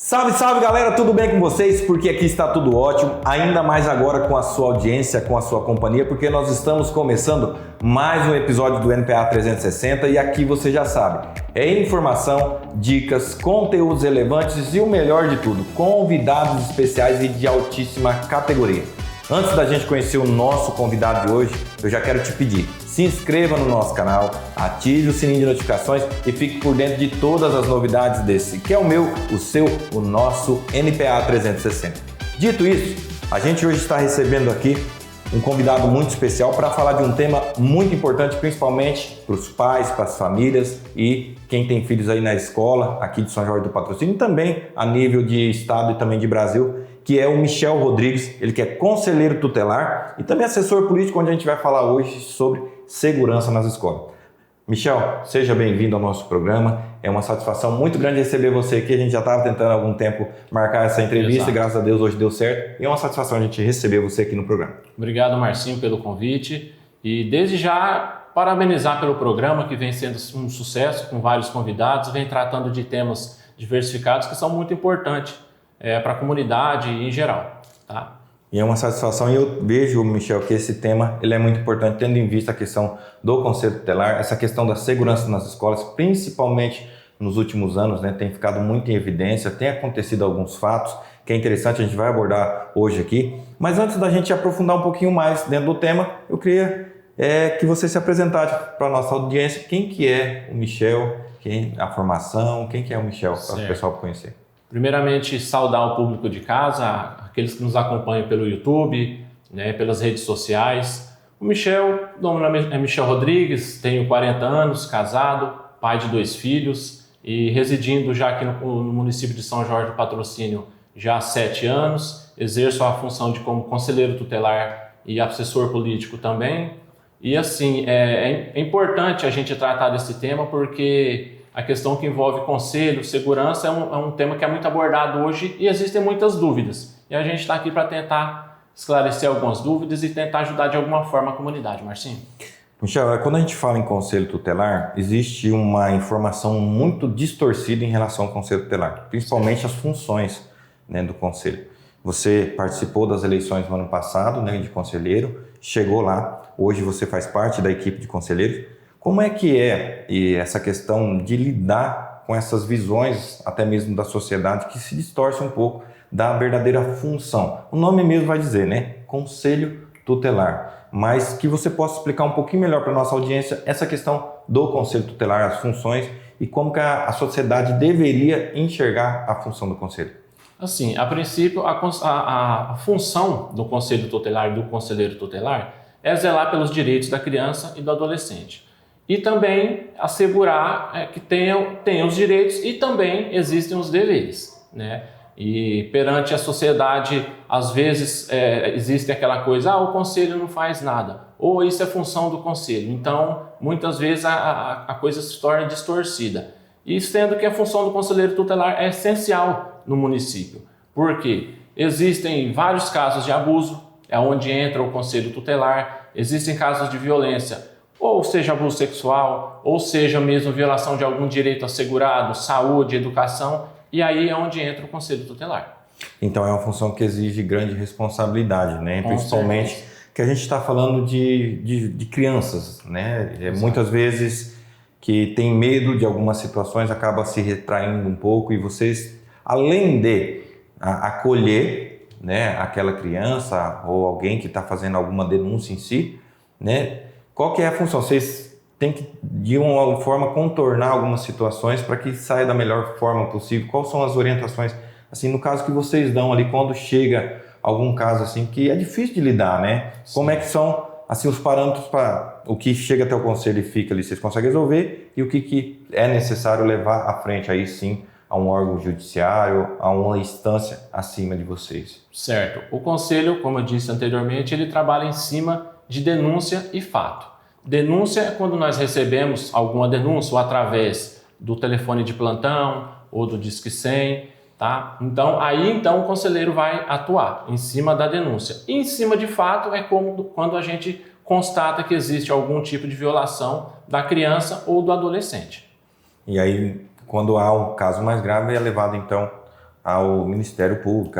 Salve, salve galera, tudo bem com vocês? Porque aqui está tudo ótimo, ainda mais agora com a sua audiência, com a sua companhia, porque nós estamos começando mais um episódio do NPA 360 e aqui você já sabe, é informação, dicas, conteúdos relevantes e o melhor de tudo, convidados especiais e de altíssima categoria. Antes da gente conhecer o nosso convidado de hoje, eu já quero te pedir, se inscreva no nosso canal, ative o sininho de notificações e fique por dentro de todas as novidades desse, que é o meu, o seu, o nosso NPA 360. Dito isso, a gente hoje está recebendo aqui um convidado muito especial para falar de um tema muito importante, principalmente para os pais, para as famílias e quem tem filhos aí na escola, aqui de São Jorge do Patrocínio, e também a nível de estado e também de Brasil, que é o Michel Rodrigues, ele que é conselheiro tutelar e também assessor político, onde a gente vai falar hoje sobre segurança nas escolas. Michel, seja bem-vindo ao nosso programa. É uma satisfação muito grande receber você aqui. A gente já estava tentando há algum tempo marcar essa entrevista. Exato. E graças a Deus hoje deu certo. E é uma satisfação a gente receber você aqui no programa. Obrigado, Marcinho, pelo convite. E desde já, parabenizar pelo programa que vem sendo um sucesso, com vários convidados, vem tratando de temas diversificados que são muito importantes para a comunidade em geral, tá? E é uma satisfação, e eu vejo, Michel, que esse tema ele é muito importante, tendo em vista a questão do Conselho Tutelar, essa questão da segurança nas escolas, principalmente nos últimos anos, né, tem ficado muito em evidência, tem acontecido alguns fatos, que é interessante, a gente vai abordar hoje aqui. Mas antes da gente aprofundar um pouquinho mais dentro do tema, eu queria que você se apresentasse para a nossa audiência, quem que é o Michel, a formação, quem que é o Michel, para o pessoal conhecer. Primeiramente, saudar o público de casa, aqueles que nos acompanham pelo YouTube, né, pelas redes sociais. O Michel, meu nome é Michel Rodrigues, tenho 40 anos, casado, pai de 2 filhos e residindo já aqui no município de São Jorge do Patrocínio já há 7 anos. Exerço a função de como conselheiro tutelar e assessor político também. E assim, é importante a gente tratar desse tema porque a questão que envolve conselho, segurança é um tema que é muito abordado hoje e existem muitas dúvidas. E a gente está aqui para tentar esclarecer algumas dúvidas e tentar ajudar de alguma forma a comunidade. Marcinho? Michel, quando a gente fala em conselho tutelar, existe uma informação muito distorcida em relação ao conselho tutelar, principalmente as funções, né, do conselho. Você participou das eleições no ano passado, né, de conselheiro, chegou lá, hoje você faz parte da equipe de conselheiros. Como é que essa questão de lidar com essas visões, até mesmo da sociedade, que se distorce um pouco da verdadeira função? O nome mesmo vai dizer, né? Conselho Tutelar. Mas que você possa explicar um pouquinho melhor para a nossa audiência essa questão do Conselho Tutelar, as funções e como que a sociedade deveria enxergar a função do Conselho. Assim, a princípio, a função do Conselho Tutelar e do Conselheiro Tutelar é zelar pelos direitos da criança e do adolescente. E também assegurar que tenha os direitos e também existem os deveres, né? E perante a sociedade, às vezes existe aquela coisa, o conselho não faz nada, ou isso é função do conselho. Então, muitas vezes a coisa se torna distorcida. E sendo que a função do conselheiro tutelar é essencial no município, porque existem vários casos de abuso, é onde entra o conselho tutelar, existem casos de violência, ou seja abuso sexual, ou seja mesmo violação de algum direito assegurado, saúde, educação, e aí é onde entra o Conselho Tutelar. Então é uma função que exige grande responsabilidade, né? Principalmente que a gente está falando de crianças, né? Muitas vezes que tem medo de algumas situações, acaba se retraindo um pouco e vocês, além de acolher, né, aquela criança ou alguém que está fazendo alguma denúncia em si, né? Qual que é a função? Vocês têm que, de uma forma, contornar algumas situações para que saia da melhor forma possível. Quais são as orientações, assim, no caso que vocês dão ali, quando chega algum caso assim, que é difícil de lidar, né? Sim. Como é que são, assim, os parâmetros para o que chega até o conselho e fica ali, vocês conseguem resolver e o que é necessário levar à frente, aí sim, a um órgão judiciário, a uma instância acima de vocês? Certo. O conselho, como eu disse anteriormente, ele trabalha em cima de denúncia e fato. Denúncia é quando nós recebemos alguma denúncia ou através do telefone de plantão ou do Disque 100, tá? Então o conselheiro vai atuar em cima da denúncia. E em cima de fato é como quando a gente constata que existe algum tipo de violação da criança ou do adolescente. E aí, quando há um caso mais grave, é levado então ao Ministério Público.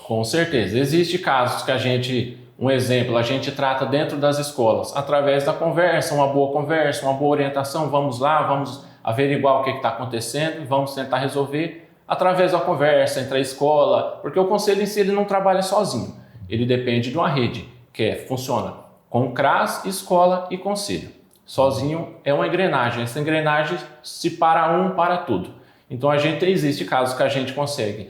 Com certeza. Existem casos que um exemplo, a gente trata dentro das escolas, através da conversa, uma boa orientação, vamos lá, vamos averiguar o que está acontecendo, vamos tentar resolver através da conversa entre a escola, porque o conselho em si ele não trabalha sozinho, ele depende de uma rede, funciona com CRAS, escola e conselho. Sozinho é uma engrenagem, essa engrenagem se para tudo. Então existe casos que a gente consegue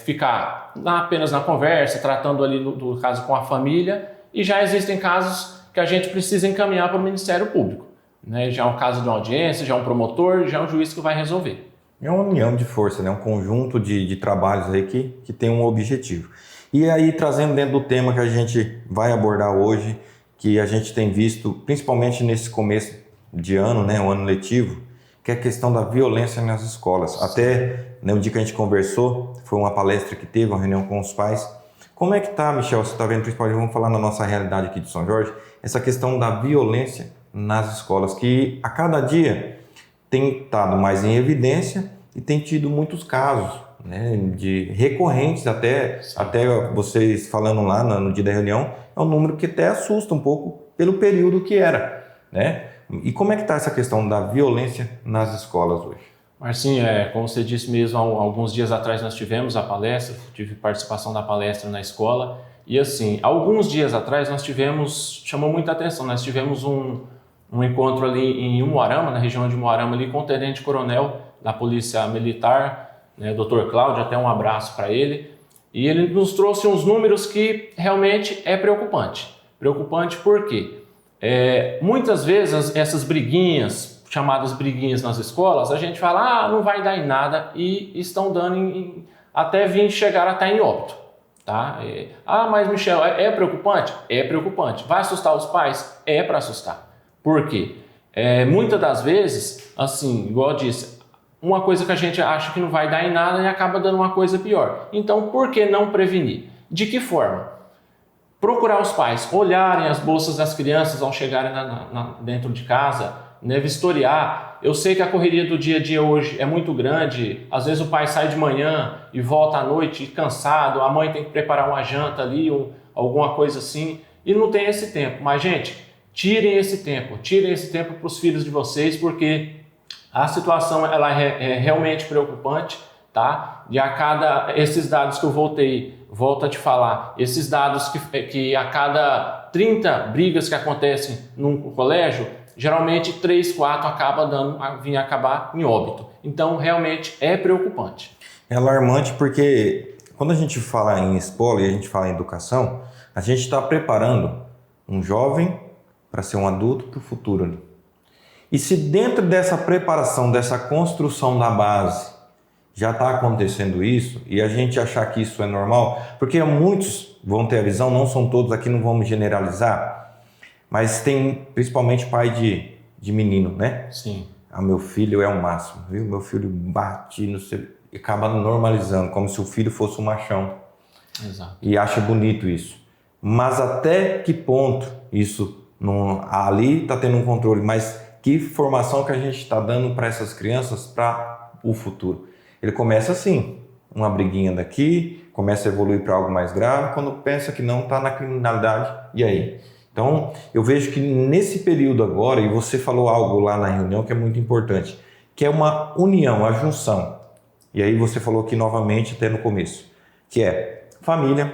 ficar apenas na conversa, tratando ali do caso com a família, e já existem casos que a gente precisa encaminhar para o Ministério Público. Né? Já é um caso de uma audiência, já é um promotor, já é um juiz que vai resolver. É uma união de força, né? Um conjunto de trabalhos aí que tem um objetivo. E aí, trazendo dentro do tema que a gente vai abordar hoje, que a gente tem visto, principalmente nesse começo de ano, né, o ano letivo, que é a questão da violência nas escolas. Até no dia que a gente conversou, foi uma palestra que teve, uma reunião com os pais. Como é que tá, Michel? Você está vendo, principalmente, vamos falar na nossa realidade aqui de São Jorge, essa questão da violência nas escolas, que a cada dia tem estado mais em evidência e tem tido muitos casos, né, de recorrentes, até vocês falando lá no dia da reunião, é um número que até assusta um pouco pelo período que era, né? E como é que está essa questão da violência nas escolas hoje? Marcinho, como você disse mesmo, alguns dias atrás nós tivemos a palestra, tive participação da palestra na escola, e assim, alguns dias atrás chamou muita atenção, nós tivemos um encontro ali em Umuarama, na região de Umuarama, ali com o tenente-coronel da Polícia Militar, né, Dr. Cláudio, até um abraço para ele, e ele nos trouxe uns números que realmente é preocupante. Preocupante por quê? Muitas vezes essas briguinhas, chamadas briguinhas nas escolas, a gente fala, não vai dar em nada, e estão dando até chegar até em óbito. Tá? Mas Michel, é preocupante? É preocupante. Vai assustar os pais? É para assustar. Por quê? Muitas das vezes, assim, igual eu disse, uma coisa que a gente acha que não vai dar em nada e acaba dando uma coisa pior. Então, por que não prevenir? De que forma? Procurar os pais olharem as bolsas das crianças ao chegarem dentro de casa, né, vistoriar. Eu sei que a correria do dia a dia hoje é muito grande, às vezes o pai sai de manhã e volta à noite cansado, a mãe tem que preparar uma janta ali, ou alguma coisa assim, e não tem esse tempo. Mas, gente, tirem esse tempo para os filhos de vocês, porque a situação ela é realmente preocupante, tá? E esses dados que eu volto a te falar, esses dados que a cada 30 brigas que acontecem num colégio, geralmente 3, 4 vêm acabar em óbito. Então, realmente é preocupante. É alarmante porque quando a gente fala em escola e a gente fala em educação, a gente está preparando um jovem para ser um adulto para o futuro. E se dentro dessa preparação, dessa construção da base, já está acontecendo isso, e a gente achar que isso é normal, porque muitos vão ter a visão, não são todos aqui, não vamos generalizar, mas tem principalmente pai de menino, né? Sim. Meu filho é o máximo, viu? Meu filho bate, não sei, e acaba normalizando, como se o filho fosse um machão. Exato. E acha bonito isso. Mas até que ponto isso ali está tendo um controle, mas que formação que a gente está dando para essas crianças para o futuro? Ele começa assim, uma briguinha daqui, começa a evoluir para algo mais grave, quando pensa que não está na criminalidade, e aí? Então, eu vejo que nesse período agora, e você falou algo lá na reunião que é muito importante, que é uma união, a junção. E aí você falou aqui novamente, até no começo, que é família,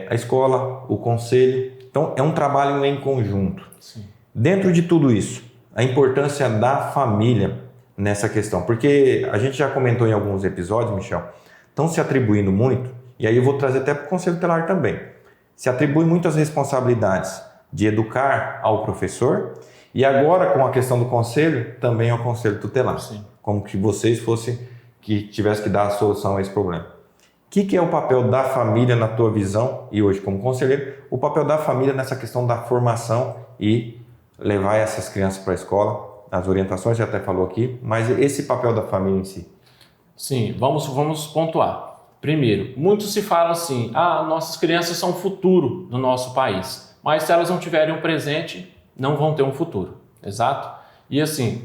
a escola, o conselho. Então, é um trabalho em conjunto. Sim. Dentro de tudo isso, a importância da família nessa questão, porque a gente já comentou em alguns episódios, Michel, estão se atribuindo muito, e aí eu vou trazer até para o Conselho Tutelar também, se atribui muitas responsabilidades de educar ao professor, e agora com a questão do Conselho, também ao Conselho Tutelar. Sim. Como que vocês que tivessem que dar a solução a esse problema. O que é o papel da família na tua visão, e hoje como conselheiro, o papel da família nessa questão da formação e levar essas crianças para a escola? As orientações já até falou aqui, mas esse papel da família em si. Sim, vamos pontuar. Primeiro, muito se fala assim, nossas crianças são o futuro do nosso país, mas se elas não tiverem um presente, não vão ter um futuro, exato? E assim,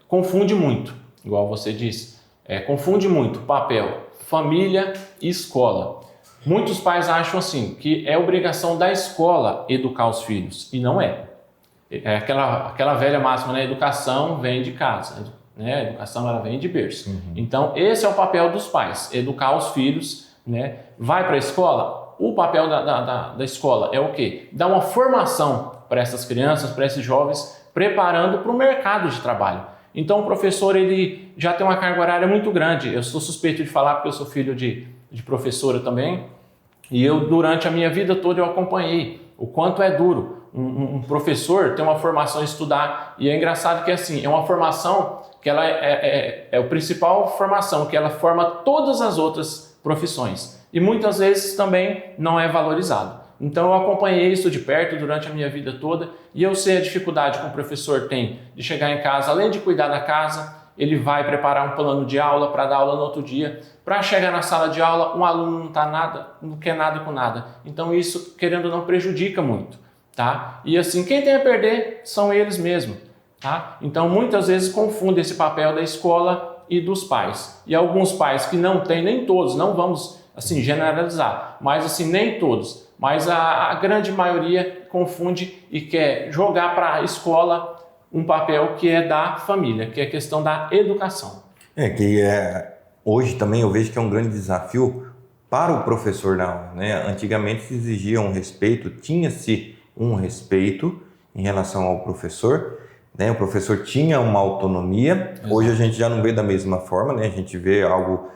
confunde muito, igual você disse, confunde muito papel família e escola. Muitos pais acham assim, que é obrigação da escola educar os filhos, e não é. É aquela velha máxima, né? Educação vem de casa, né? A educação ela vem de berço. Então, esse é o papel dos pais, educar os filhos, né? Vai para a escola, o papel da escola é o quê? Dar uma formação para essas crianças, para esses jovens, preparando para o mercado de trabalho. Então, o professor ele já tem uma carga horária muito grande. Eu sou suspeito de falar porque eu sou filho de professora também, e eu, durante a minha vida toda, eu acompanhei o quanto é duro um professor ter uma formação em estudar, e é engraçado que assim, é uma formação que ela é a principal formação, que ela forma todas as outras profissões, e muitas vezes também não é valorizado. Então eu acompanhei isso de perto durante a minha vida toda, e eu sei a dificuldade que um professor tem de chegar em casa, além de cuidar da casa, ele vai preparar um plano de aula para dar aula no outro dia. Para chegar na sala de aula, um aluno não quer nada com nada. Então isso, querendo ou não, prejudica muito, tá? E assim, quem tem a perder são eles mesmos, tá? Então muitas vezes confundem esse papel da escola e dos pais. E alguns pais que não têm, nem todos, não vamos assim generalizar, mas assim, nem todos, mas a grande maioria confunde e quer jogar para a escola um papel que é da família, que é a questão da educação. Hoje também eu vejo que é um grande desafio para o professor da aula, né? Antigamente se exigia um respeito, tinha-se um respeito em relação ao professor, né? O professor tinha uma autonomia. Exato. Hoje a gente já não vê da mesma forma, né? A gente vê algo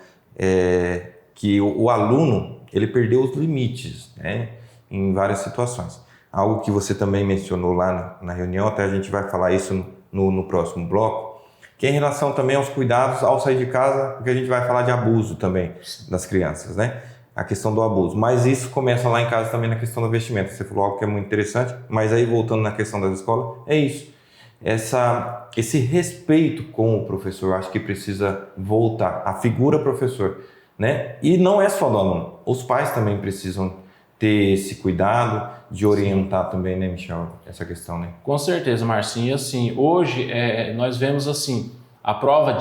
que o aluno ele perdeu os limites, né? Em várias situações. Algo que você também mencionou lá na reunião, até a gente vai falar isso no próximo bloco, que é em relação também aos cuidados ao sair de casa, porque a gente vai falar de abuso também das crianças, né? A questão do abuso. Mas isso começa lá em casa também na questão do vestimento. Você falou algo que é muito interessante, mas aí voltando na questão das escolas, é isso. Esse respeito com o professor, acho que precisa voltar. A figura professor, né? E não é só do aluno, os pais também precisam ter esse cuidado de orientar também, né, Michel, essa questão, né? Com certeza, Marcinho. E assim, hoje nós vemos assim, a prova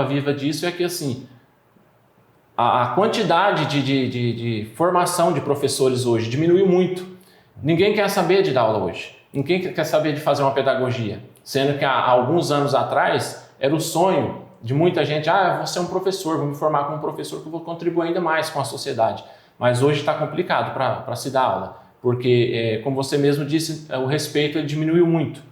viva disso é que assim, a quantidade de formação de professores hoje diminuiu muito. Ninguém quer saber de dar aula hoje. Ninguém quer saber de fazer uma pedagogia. Sendo que há alguns anos atrás era o sonho de muita gente, eu vou ser um professor, vou me formar como professor que eu vou contribuir ainda mais com a sociedade. Mas hoje está complicado para se dar aula, porque, como você mesmo disse, o respeito diminuiu muito,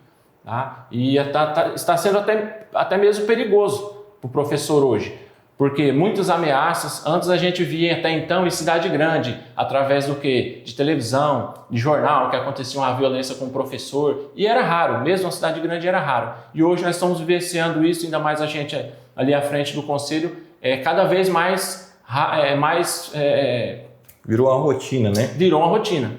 tá? E está sendo até mesmo perigoso para o professor hoje, porque muitas ameaças, antes a gente via até então em cidade grande, através do quê? De televisão, de jornal, que acontecia uma violência com o professor, e era raro, mesmo na cidade grande era raro. E hoje nós estamos vivenciando isso, ainda mais a gente ali à frente do conselho, cada vez mais virou uma rotina, né? Virou uma rotina.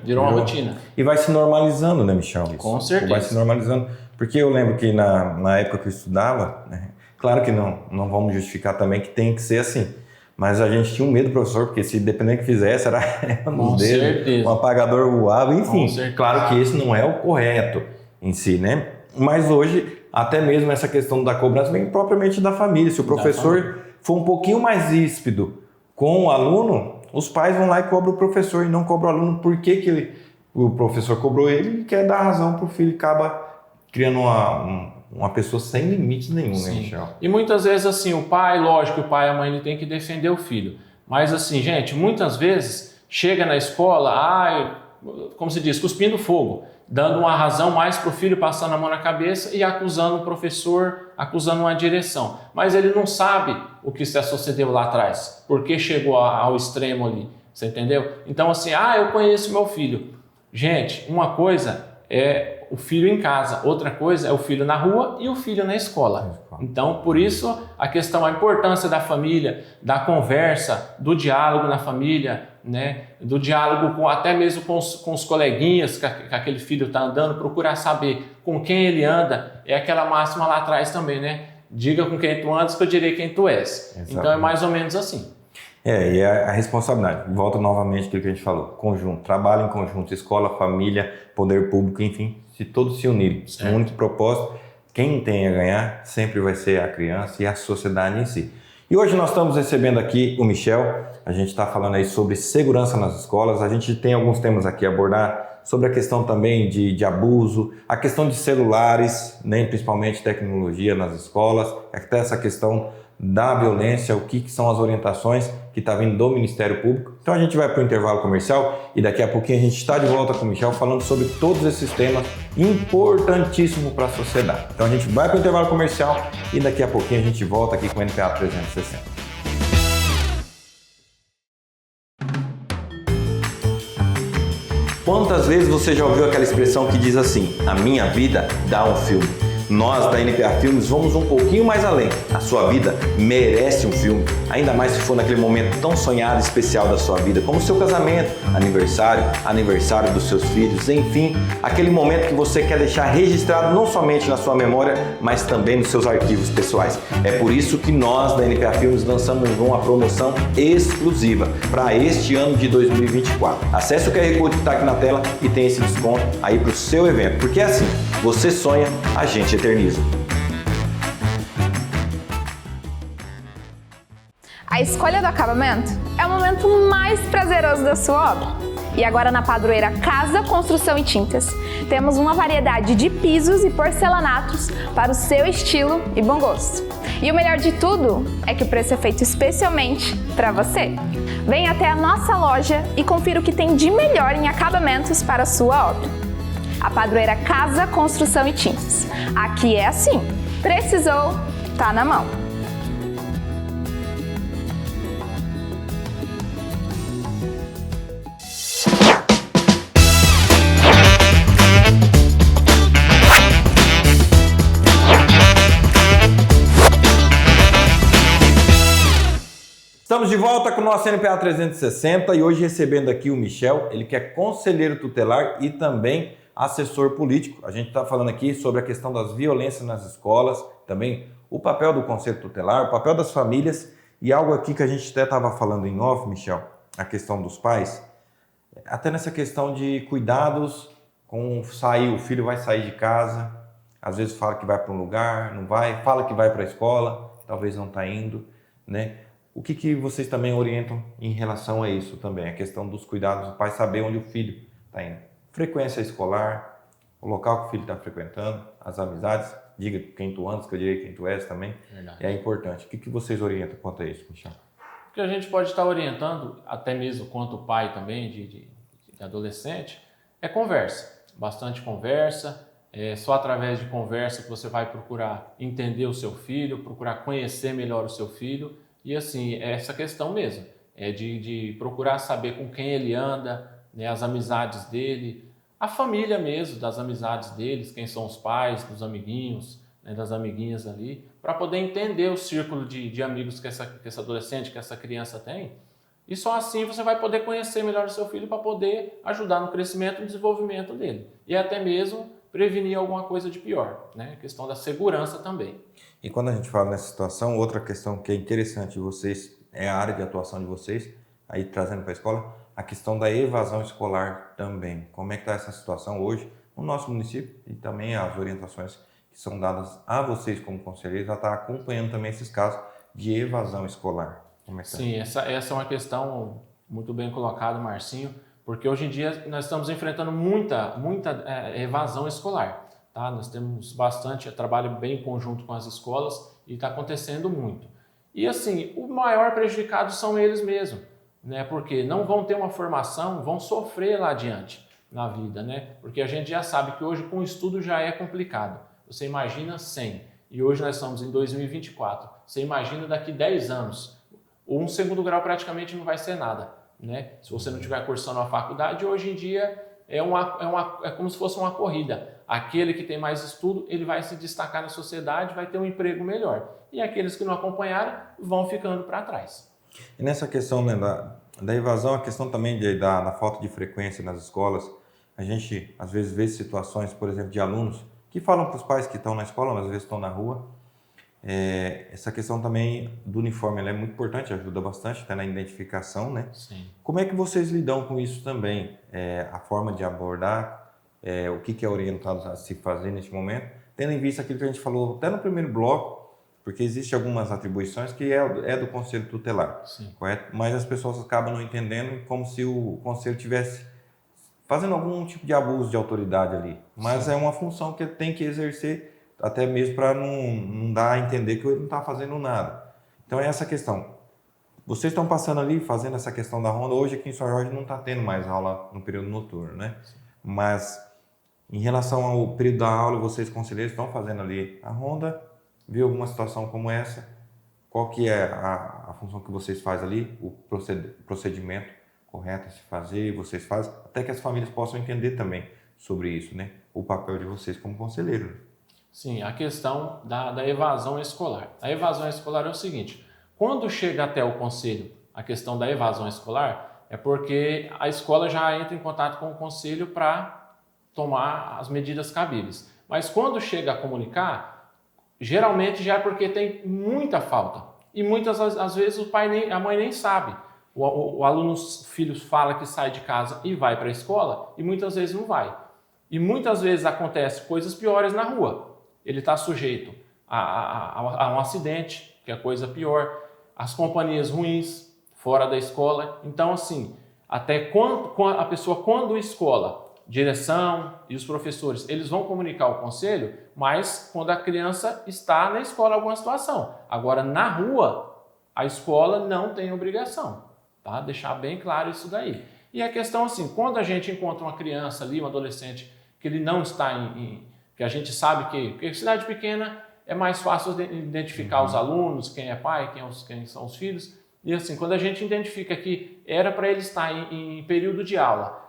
E vai se normalizando, né, Michel? Isso. Com certeza. Vai se normalizando. Porque eu lembro que na época que eu estudava, né, claro que não vamos justificar também que tem que ser assim, mas a gente tinha um medo do professor, porque se dependendo do que fizesse, era nos dedos, um apagador voava, enfim. Claro que esse não é o correto em si, né? Mas hoje, até mesmo essa questão da cobrança vem propriamente da família. Se o professor for um pouquinho mais ríspido com o aluno, os pais vão lá e cobram o professor e não cobram o aluno. Por que o professor cobrou ele e quer dar razão para o filho, acaba criando uma pessoa sem limites nenhum, né, Michel? E muitas vezes, assim, o pai, lógico, o pai e a mãe ele tem que defender o filho. Mas, assim, gente, muitas vezes chega na escola, como se diz, cuspindo fogo, dando uma razão mais para o filho, passando a mão na cabeça e acusando o professor, acusando uma direção. Mas ele não sabe o que se sucedeu lá atrás, porque chegou ao extremo ali, você entendeu? Então, assim, eu conheço meu filho. Gente, uma coisa é o filho em casa, outra coisa é o filho na rua e o filho na escola. Então, por isso, a importância da família, da conversa, do diálogo na família, né? Do diálogo até mesmo com os coleguinhas que aquele filho está andando, procurar saber com quem ele anda, é aquela máxima lá atrás também, né? Diga com quem tu andas que eu direi quem tu és. Exatamente. Então é mais ou menos assim. E a responsabilidade, volta novamente aquilo que a gente falou, conjunto, trabalho em conjunto, escola, família, poder público, enfim, se todos se unirem, um único propósito, quem tem a ganhar sempre vai ser a criança e a sociedade em si. E hoje nós estamos recebendo aqui o Michel, a gente está falando aí sobre segurança nas escolas, a gente tem alguns temas aqui a abordar sobre a questão também de abuso, a questão de celulares, né, principalmente tecnologia nas escolas, até essa questão da violência, o que são as orientações que está vindo do Ministério Público. Então a gente vai para o intervalo comercial e daqui a pouquinho a gente está de volta com o Michel falando sobre todos esses temas importantíssimos para a sociedade. Então a gente vai para o intervalo comercial e daqui a pouquinho a gente volta aqui com o NPA 360. Quantas vezes você já ouviu aquela expressão que diz assim: a minha vida dá um filme? Nós da NPA Filmes vamos um pouquinho mais além. A sua vida merece um filme, ainda mais se for naquele momento tão sonhado e especial da sua vida, como o seu casamento, aniversário dos seus filhos, enfim, aquele momento que você quer deixar registrado não somente na sua memória, mas também nos seus arquivos pessoais. É por isso que nós da NPA Filmes lançamos uma promoção exclusiva para este ano de 2024. Acesse o QR Code que está aqui na tela e tem esse desconto aí para o seu evento, porque é assim, você sonha, a gente eterniza. A escolha do acabamento é o momento mais prazeroso da sua obra. E agora na Padroeira Casa, Construção e Tintas, temos uma variedade de pisos e porcelanatos para o seu estilo e bom gosto. E o melhor de tudo é que o preço é feito especialmente para você. Venha até a nossa loja e confira o que tem de melhor em acabamentos para a sua obra. A Padroeira Casa, Construção e Tintas. Aqui é assim, precisou, tá na mão. Estamos de volta com o nosso NPA 360 e hoje recebendo aqui o Michel, ele que é conselheiro tutelar e também assessor político. A gente está falando aqui sobre a questão das violências nas escolas, também o papel do conselho tutelar, o papel das famílias e algo aqui que a gente até estava falando em off, Michel, a questão dos pais, até nessa questão de cuidados com sair, o filho vai sair de casa, às vezes fala que vai para um lugar, não vai, fala que vai para a escola, talvez não está indo, né? O que vocês também orientam em relação a isso também, a questão dos cuidados do pai saber onde o filho está indo? Frequência escolar, o local que o filho está frequentando, as amizades, diga quem tu andas, que eu diria quem tu és também, verdade. É importante. O que vocês orientam quanto a isso, Michel? O que a gente pode estar orientando, até mesmo quanto pai também, de adolescente, é conversa, bastante conversa. É só através de conversa que você vai procurar entender o seu filho, procurar conhecer melhor o seu filho. E assim, é essa questão mesmo, é de procurar saber com quem ele anda, né, as amizades dele, a família mesmo, das amizades deles, quem são os pais, dos amiguinhos, né, das amiguinhas ali, para poder entender o círculo de amigos que essa adolescente, que essa criança tem. E só assim você vai poder conhecer melhor o seu filho para poder ajudar no crescimento e no desenvolvimento dele. E até mesmo prevenir alguma coisa de pior, né? A questão da segurança também. E quando a gente fala nessa situação, outra questão que é interessante de vocês, é a área de atuação de vocês, aí trazendo para a escola, a questão da evasão escolar também. Como é que está essa situação hoje no nosso município e também as orientações que são dadas a vocês como conselheiros a estar acompanhando também esses casos de evasão escolar. Como é que Sim, essa é uma questão muito bem colocada, Marcinho, porque hoje em dia nós estamos enfrentando muita evasão escolar. Tá? Nós temos bastante trabalho bem em conjunto com as escolas e está acontecendo muito. E assim, o maior prejudicado são eles mesmos, né? Porque não vão ter uma formação, vão sofrer lá adiante na vida, né? Porque a gente já sabe que hoje com o estudo já é complicado. Você imagina 100, e hoje nós estamos em 2024. Você imagina daqui 10 anos, um segundo grau praticamente não vai ser nada, né? Se você não estiver cursando a faculdade, hoje em dia é como se fosse uma corrida. Aquele que tem mais estudo, ele vai se destacar na sociedade, vai ter um emprego melhor. E aqueles que não acompanharam vão ficando para trás. E nessa questão, né, da evasão, a questão também da falta de frequência nas escolas, a gente às vezes vê situações, por exemplo, de alunos que falam para os pais que estão na escola, mas às vezes estão na rua. Essa questão também do uniforme, ela é muito importante, ajuda bastante até na identificação, né? Sim. Como é que vocês lidam com isso também? A forma de abordar, o que é orientado a se fazer neste momento, tendo em vista aquilo que a gente falou até no primeiro bloco, Porque existem algumas atribuições que é do Conselho Tutelar, Sim. correto? Mas as pessoas acabam não entendendo como se o Conselho tivesse fazendo algum tipo de abuso de autoridade ali. Mas Sim. é uma função que ele tem que exercer, até mesmo para não dar a entender que ele não está fazendo nada. Então é essa questão. Vocês estão passando ali, fazendo essa questão da ronda. Hoje aqui em São Jorge não está tendo mais aula no período noturno, né? Sim. Mas em relação ao período da aula, vocês conselheiros estão fazendo ali a ronda, viu alguma situação como essa? Qual que é a função que vocês fazem ali, o procedimento correto a se fazer, vocês fazem, até que as famílias possam entender também sobre isso, né? O papel de vocês como conselheiro. Sim, a questão da evasão escolar. A evasão escolar é o seguinte, quando chega até o conselho a questão da evasão escolar, é porque a escola já entra em contato com o conselho para tomar as medidas cabíveis. Mas quando chega a comunicar, geralmente já é porque tem muita falta. E muitas às vezes a mãe nem sabe. O aluno, os filhos fala que sai de casa e vai para a escola e muitas vezes não vai. E muitas vezes acontece coisas piores na rua. Ele está sujeito a um acidente, que é coisa pior, as companhias ruins fora da escola. Então, assim, até quando a pessoa, quando a escola, direção e os professores, eles vão comunicar ao conselho, mas quando a criança está na escola alguma situação. Agora, na rua, a escola não tem obrigação, tá? Deixar bem claro isso daí. E a questão assim, quando a gente encontra uma criança ali, um adolescente, que ele não está que a gente sabe que cidade pequena é mais fácil de identificar os alunos, quem é pai, quem são os filhos. E assim, quando a gente identifica que era para ele estar em período de aula,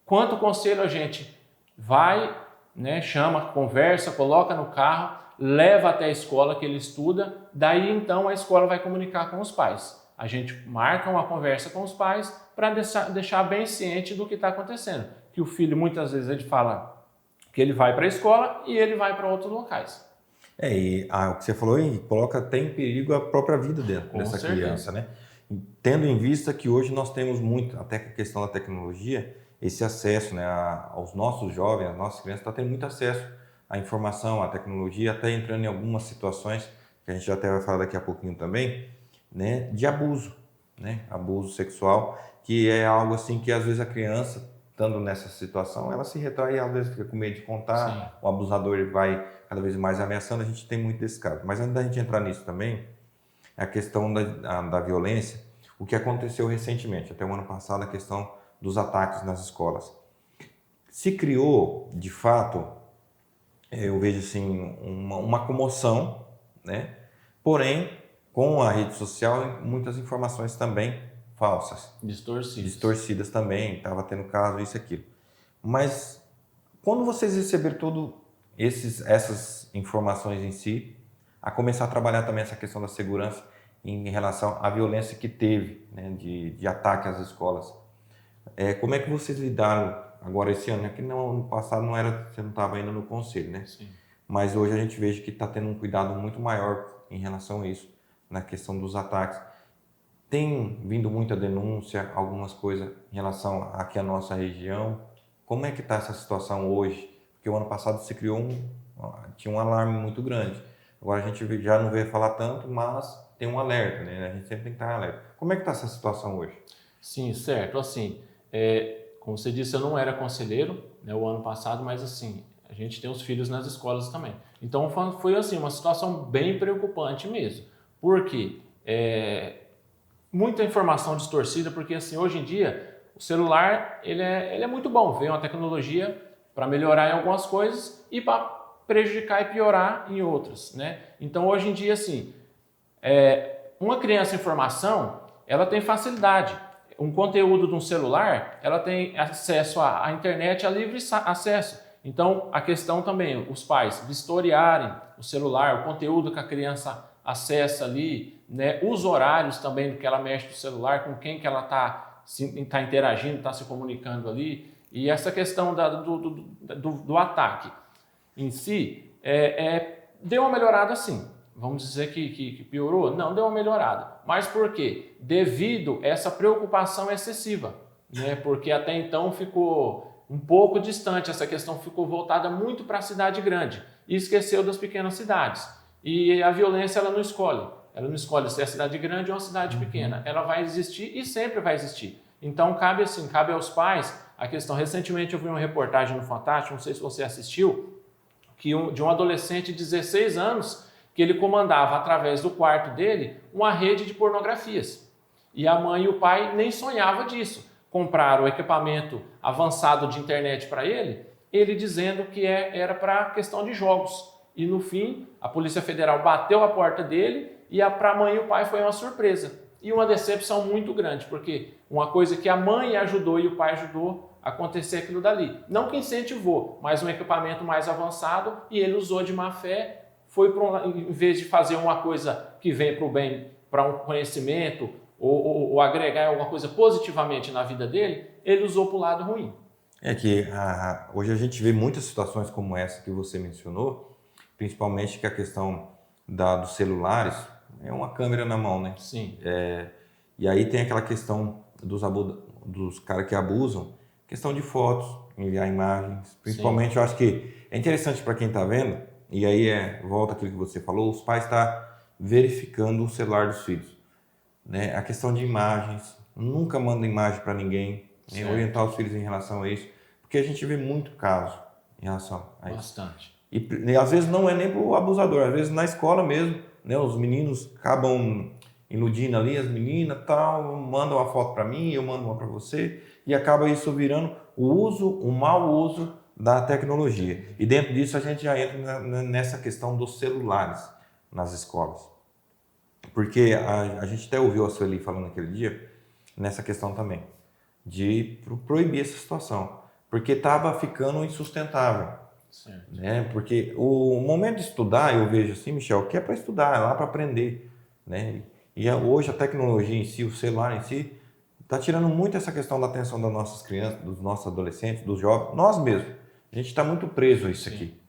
quanto conselho a gente vai, né, chama, conversa, coloca no carro, leva até a escola que ele estuda, daí então a escola vai comunicar com os pais. A gente marca uma conversa com os pais para deixar bem ciente do que está acontecendo. Que o filho, muitas vezes, ele fala que ele vai para a escola e ele vai para outros locais. O que você falou aí coloca até em perigo a própria vida dessa criança, né? Tendo em vista que hoje nós temos muito, até com a questão da tecnologia, esse acesso, né, aos nossos jovens, às nossas crianças, está tendo muito acesso à informação, à tecnologia, até entrando em algumas situações, que a gente até vai falar daqui a pouquinho também, né, de abuso, né, abuso sexual, que é algo assim que às vezes a criança, estando nessa situação, ela se retrai, às vezes fica com medo de contar. Sim. O abusador ele vai cada vez mais ameaçando, a gente tem muito desse caso. Mas antes da gente entrar nisso também, a questão da violência, o que aconteceu recentemente, até o ano passado, a questão dos ataques nas escolas. Se criou, de fato, eu vejo assim, uma comoção, né? Porém, com a rede social, muitas informações também falsas. Distorcidas também, estava tendo caso, isso e aquilo. Mas, quando vocês receberam todas essas informações em si, a começar a trabalhar também essa questão da segurança em relação à violência que teve, né, de ataque às escolas, como é que vocês lidaram agora esse ano? Que no ano passado você não estava ainda no conselho, né? Sim. Mas hoje a gente veja que está tendo um cuidado muito maior em relação a isso, na questão dos ataques. Tem vindo muita denúncia, algumas coisas em relação aqui à nossa região. Como é que está essa situação hoje? Porque o ano passado se criou tinha um alarme muito grande. Agora a gente já não vê falar tanto, mas tem um alerta, né? A gente sempre tem que estar alerta. Como é que está essa situação hoje? Sim, certo. Assim, como você disse, eu não era conselheiro, né, o ano passado, mas assim, a gente tem os filhos nas escolas também. Então foi assim, uma situação bem preocupante mesmo. Por quê? Muita informação distorcida, porque assim, hoje em dia o celular ele é muito bom, veio uma tecnologia para melhorar em algumas coisas e para prejudicar e piorar em outras, né? Então hoje em dia assim, uma criança em formação, ela tem facilidade. Um conteúdo de um celular, ela tem acesso à internet a livre acesso. Então a questão também, os pais vistoriarem o celular, o conteúdo que a criança acessa ali, né? Os horários também do que ela mexe no celular, com quem que ela está interagindo, está se comunicando ali. E essa questão do ataque em si, deu uma melhorada sim. Vamos dizer que piorou? Não, deu uma melhorada. Mas por quê? Devido a essa preocupação excessiva, né? Porque até então ficou um pouco distante, essa questão ficou voltada muito para a cidade grande e esqueceu das pequenas cidades. E a violência ela não escolhe. Ela não escolhe se é cidade grande ou uma cidade pequena. Ela vai existir e sempre vai existir. Então cabe aos pais a questão. Recentemente eu vi uma reportagem no Fantástico, não sei se você assistiu, de um adolescente de 16 anos que ele comandava através do quarto dele uma rede de pornografias. E a mãe e o pai nem sonhavam disso. Compraram o equipamento avançado de internet para ele dizendo que era para questão de jogos. E no fim, a Polícia Federal bateu a porta dele e para a mãe e o pai foi uma surpresa. E uma decepção muito grande, porque uma coisa que a mãe ajudou e o pai ajudou a acontecer aquilo dali. Não que incentivou, mas um equipamento mais avançado e ele usou de má fé, em vez de fazer uma coisa que vem para o bem, para um conhecimento ou agregar alguma coisa positivamente na vida dele, ele usou para o lado ruim. É que hoje a gente vê muitas situações como essa que você mencionou, principalmente que a questão dos celulares é uma câmera na mão, né? Sim. E aí tem aquela questão dos caras que abusam, questão de fotos, enviar imagens, principalmente. Sim. Eu acho que é interessante para quem está vendo, e aí volta aquilo que você falou, os pais estão verificando o celular dos filhos, né? A questão de imagens, nunca manda imagem para ninguém, orientar os filhos em relação a isso, porque a gente vê muito caso em relação a isso. Bastante. E às vezes não é nem para o abusador, às vezes na escola mesmo, né? Os meninos acabam iludindo ali, as meninas tal, mandam uma foto para mim, eu mando uma para você, e acaba isso virando o mau uso da tecnologia. E dentro disso a gente já entra nessa questão dos celulares nas escolas. Porque a gente até ouviu a Sueli falando naquele dia, nessa questão também, de proibir essa situação, porque estava ficando insustentável. Certo. Né? Porque o momento de estudar, eu vejo assim, Michel, que é para estudar, é lá para aprender. Né? E hoje a tecnologia em si, o celular em si, está tirando muito essa questão da atenção das nossas crianças, dos nossos adolescentes, dos jovens, nós mesmos. A gente está muito preso a isso. Sim. Aqui.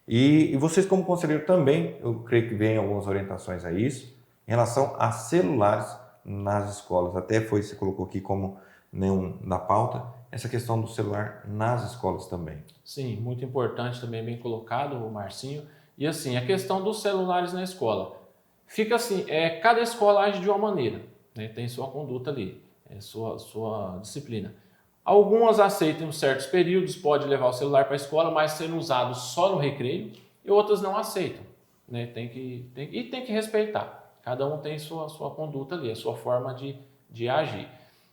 E vocês como conselheiro também, eu creio que vem algumas orientações a isso, em relação a celulares nas escolas. Até você colocou aqui como na pauta, essa questão do celular nas escolas também. Sim, muito importante também, bem colocado, Marcinho. E assim, a questão dos celulares na escola. Fica assim, cada escola age de uma maneira, né? Tem sua conduta ali, sua disciplina. Algumas aceitam em certos períodos, pode levar o celular para a escola, mas sendo usado só no recreio, e outras não aceitam. Né? Tem que respeitar. Cada um tem sua conduta ali, a sua forma de agir.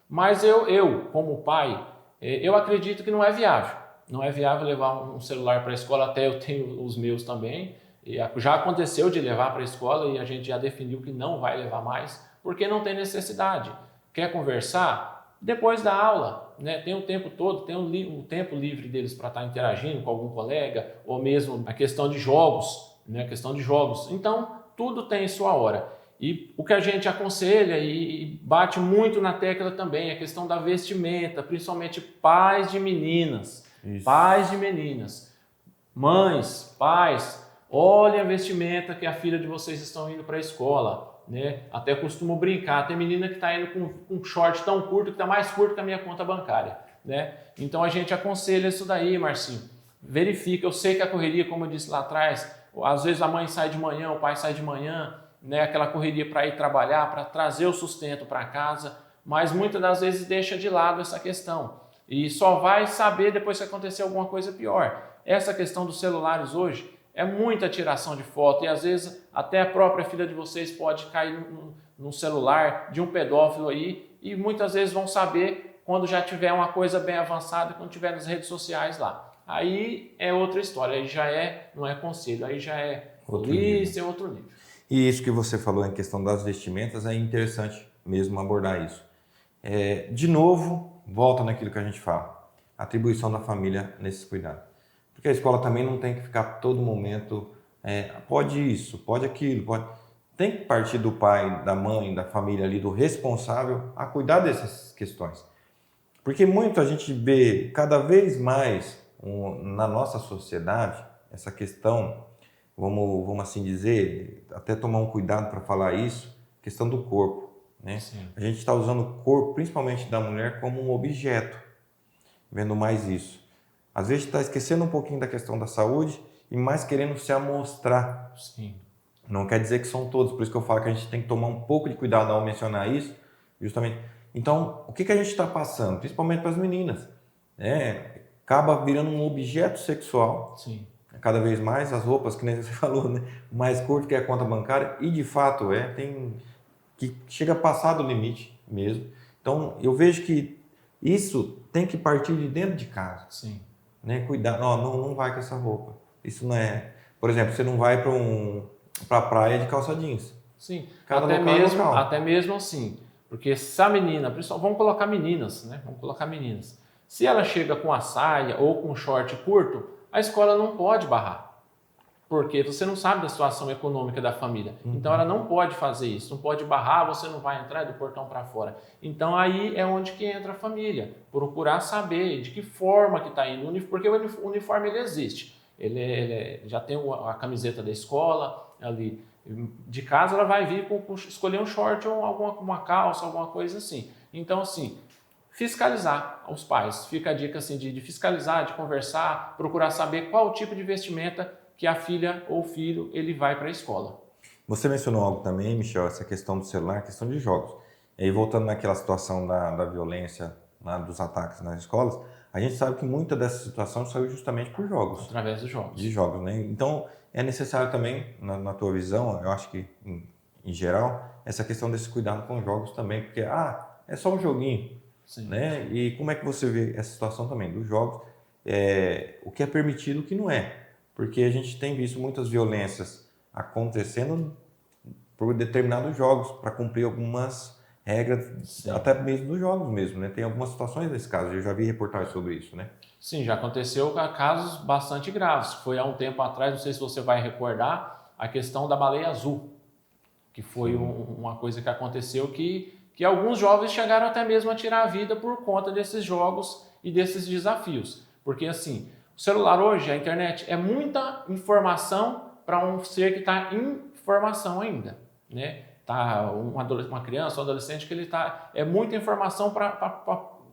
Mas eu, como pai, eu acredito que não é viável. Não é viável levar um celular para a escola, até eu tenho os meus também. E já aconteceu de levar para a escola e a gente já definiu que não vai levar mais, porque não tem necessidade. Quer conversar? Depois da aula, né? Tem o tempo todo, tem o tempo livre deles para estar interagindo com algum colega, ou mesmo a questão de jogos, né? A questão de jogos. Então, tudo tem sua hora. E o que a gente aconselha e bate muito na tecla também é a questão da vestimenta, principalmente pais de meninas. Isso. Pais de meninas. Mães, pais, olhem a vestimenta que a filha de vocês estão indo para a escola. Né? Até costumo brincar, tem menina que está indo com um short tão curto que está mais curto que a minha conta bancária. Né? Então a gente aconselha isso daí, Marcinho. Verifica, eu sei que a correria, como eu disse lá atrás, às vezes a mãe sai de manhã, o pai sai de manhã, né, aquela correria para ir trabalhar, para trazer o sustento para casa, mas muitas das vezes deixa de lado essa questão e só vai saber depois que acontecer alguma coisa pior. Essa questão dos celulares hoje é muita tiração de foto e às vezes até a própria filha de vocês pode cair no celular de um pedófilo aí e muitas vezes vão saber quando já tiver uma coisa bem avançada, quando tiver nas redes sociais lá. Aí é outra história, aí já não é conselho, aí já é polícia, é outro nível. E isso que você falou em questão das vestimentas é interessante mesmo abordar isso. De novo, volta naquilo que a gente fala, atribuição da família nesses cuidados. Porque a escola também não tem que ficar todo momento, pode isso, pode aquilo, pode... Tem que partir do pai, da mãe, da família ali, do responsável a cuidar dessas questões. Porque muito a gente vê cada vez mais na nossa sociedade essa questão, vamos assim dizer, até tomar um cuidado para falar isso, questão do corpo. Né? A gente está usando o corpo, principalmente da mulher, como um objeto, vendo mais isso. Às vezes está esquecendo um pouquinho da questão da saúde e mais querendo se amostrar. Sim. Não quer dizer que são todos, por isso que eu falo que a gente tem que tomar um pouco de cuidado ao mencionar isso, justamente. Então, o que a gente está passando? Principalmente para as meninas, né? Acaba virando um objeto sexual. Sim. Cada vez mais as roupas, que nem você falou, né? Mais curto que a conta bancária, e de fato tem que chega a passar do limite mesmo. Então, eu vejo que isso tem que partir de dentro de casa. Sim. Né? Cuidar, não vai com essa roupa. Isso não é... Por exemplo, você não vai para a praia de calça jeans. Sim, Cada até mesmo assim. Porque se a menina, vamos colocar meninas, né? Vamos colocar meninas. Se ela chega com a saia ou com um short curto, a escola não pode barrar. Porque você não sabe da situação econômica da família. Então ela não pode fazer isso, não pode barrar, você não vai entrar do portão para fora. Então aí é onde que entra a família. Procurar saber de que forma que está indo, porque o uniforme ele existe. Ele já tem a camiseta da escola ali. De casa ela vai vir escolher um short ou uma calça, alguma coisa assim. Então assim, fiscalizar os pais. Fica a dica assim de fiscalizar, de conversar, procurar saber qual o tipo de vestimenta que a filha ou filho ele vai para a escola. Você mencionou algo também, Michel, essa questão do celular, questão de jogos. E aí, voltando naquela situação da violência, dos ataques nas escolas, a gente sabe que muita dessa situação saiu justamente por jogos. Através dos jogos. De jogos, né? Então, é necessário também, na tua visão, eu acho que em geral, essa questão desse cuidado com os jogos também, porque, é só um joguinho. Sim. Né? E como é que você vê essa situação também dos jogos, o que é permitido e o que não é? Porque a gente tem visto muitas violências acontecendo por determinados jogos, para cumprir algumas regras, sim, até mesmo dos jogos mesmo, né? Tem algumas situações nesse caso, eu já vi reportagens sobre isso, né? Sim, já aconteceu casos bastante graves. Foi há um tempo atrás, não sei se você vai recordar, a questão da baleia azul, que foi uma coisa que aconteceu que alguns jovens chegaram até mesmo a tirar a vida por conta desses jogos e desses desafios. Porque assim, o celular hoje, a internet, é muita informação para um ser que está em formação ainda, né? Tá uma criança, um adolescente que ele é muita informação para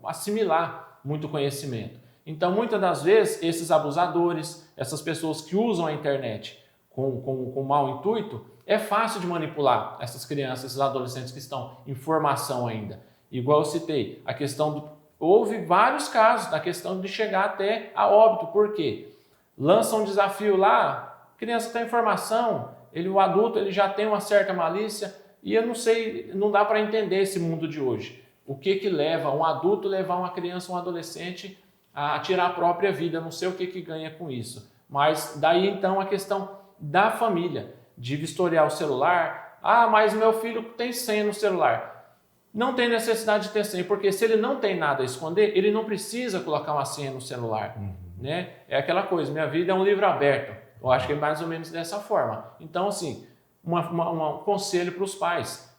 assimilar muito conhecimento. Então, muitas das vezes, esses abusadores, essas pessoas que usam a internet com mau intuito, é fácil de manipular essas crianças, esses adolescentes que estão em formação ainda. Igual eu citei, a questão houve vários casos da questão de chegar até a óbito. Por quê? Lança um desafio lá, a criança está em formação, o adulto ele já tem uma certa malícia, e eu não sei, não dá para entender esse mundo de hoje. O que leva um adulto levar uma criança, um adolescente a tirar a própria vida? Não sei o que ganha com isso. Mas daí então a questão da família, de vistoriar o celular. Mas meu filho tem senha no celular. Não tem necessidade de ter senha, porque se ele não tem nada a esconder, ele não precisa colocar uma senha no celular. Né? É aquela coisa, minha vida é um livro aberto. Eu acho que é mais ou menos dessa forma. Então, assim, um conselho para os pais.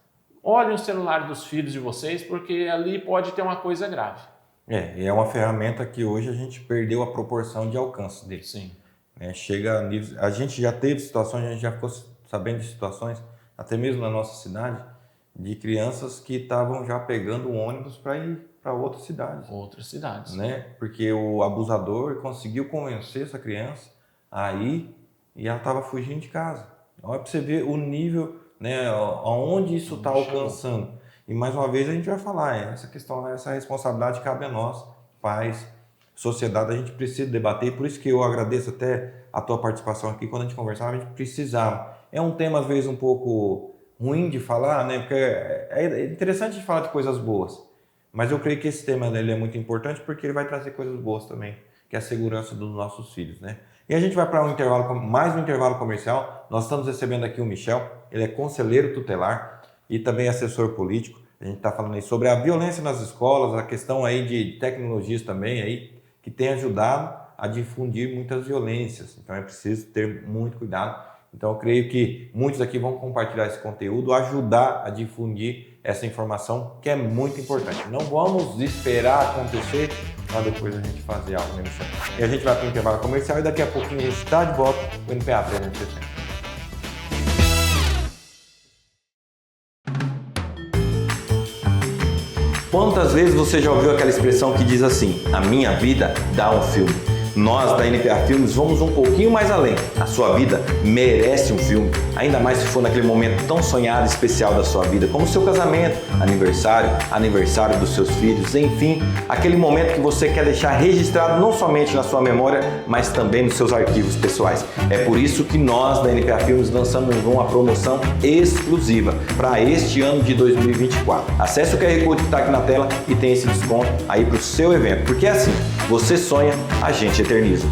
Olhem o celular dos filhos de vocês, porque ali pode ter uma coisa grave. E é uma ferramenta que hoje a gente perdeu a proporção de alcance dele. Sim. Chega a níveis... A gente já teve situações, a gente já ficou sabendo de situações, até mesmo na nossa cidade, de crianças que estavam já pegando um ônibus para ir para outras cidades. Outras cidades. Né? Porque o abusador conseguiu convencer essa criança a ir e ela estava fugindo de casa. Olha para você ver o nível, né, aonde isso está alcançando. E mais uma vez a gente vai falar, essa questão, essa responsabilidade cabe a nós, pais, sociedade, a gente precisa debater. E por isso que eu agradeço até a tua participação aqui. Quando a gente conversava, a gente precisava. É um tema às vezes um pouco ruim de falar, né? Porque é interessante de falar de coisas boas, mas eu creio que esse tema ele é muito importante porque ele vai trazer coisas boas também, que é a segurança dos nossos filhos, né? E a gente vai para mais um intervalo comercial. Nós estamos recebendo aqui o Michel, ele é conselheiro tutelar e também assessor político. A gente está falando aí sobre a violência nas escolas, a questão aí de tecnologias também aí, que tem ajudado a difundir muitas violências. Então é preciso ter muito cuidado. Então eu creio que muitos aqui vão compartilhar esse conteúdo, ajudar a difundir essa informação que é muito importante. Não vamos esperar acontecer para depois a gente fazer algo, né, Michel? E a gente vai para o intervalo comercial e daqui a pouquinho a gente está de volta com o NPA 360. Quantas vezes você já ouviu aquela expressão que diz assim: a minha vida dá um filme? Nós da NPA Filmes vamos um pouquinho mais além. A sua vida merece um filme, ainda mais se for naquele momento tão sonhado e especial da sua vida, como seu casamento, aniversário dos seus filhos, enfim, aquele momento que você quer deixar registrado não somente na sua memória, mas também nos seus arquivos pessoais. É por isso que nós da NPA Filmes lançamos uma promoção exclusiva para este ano de 2024. Acesse o QR Code que está aqui na tela e tem esse desconto aí para o seu evento, porque é assim, você sonha, a gente eterniza.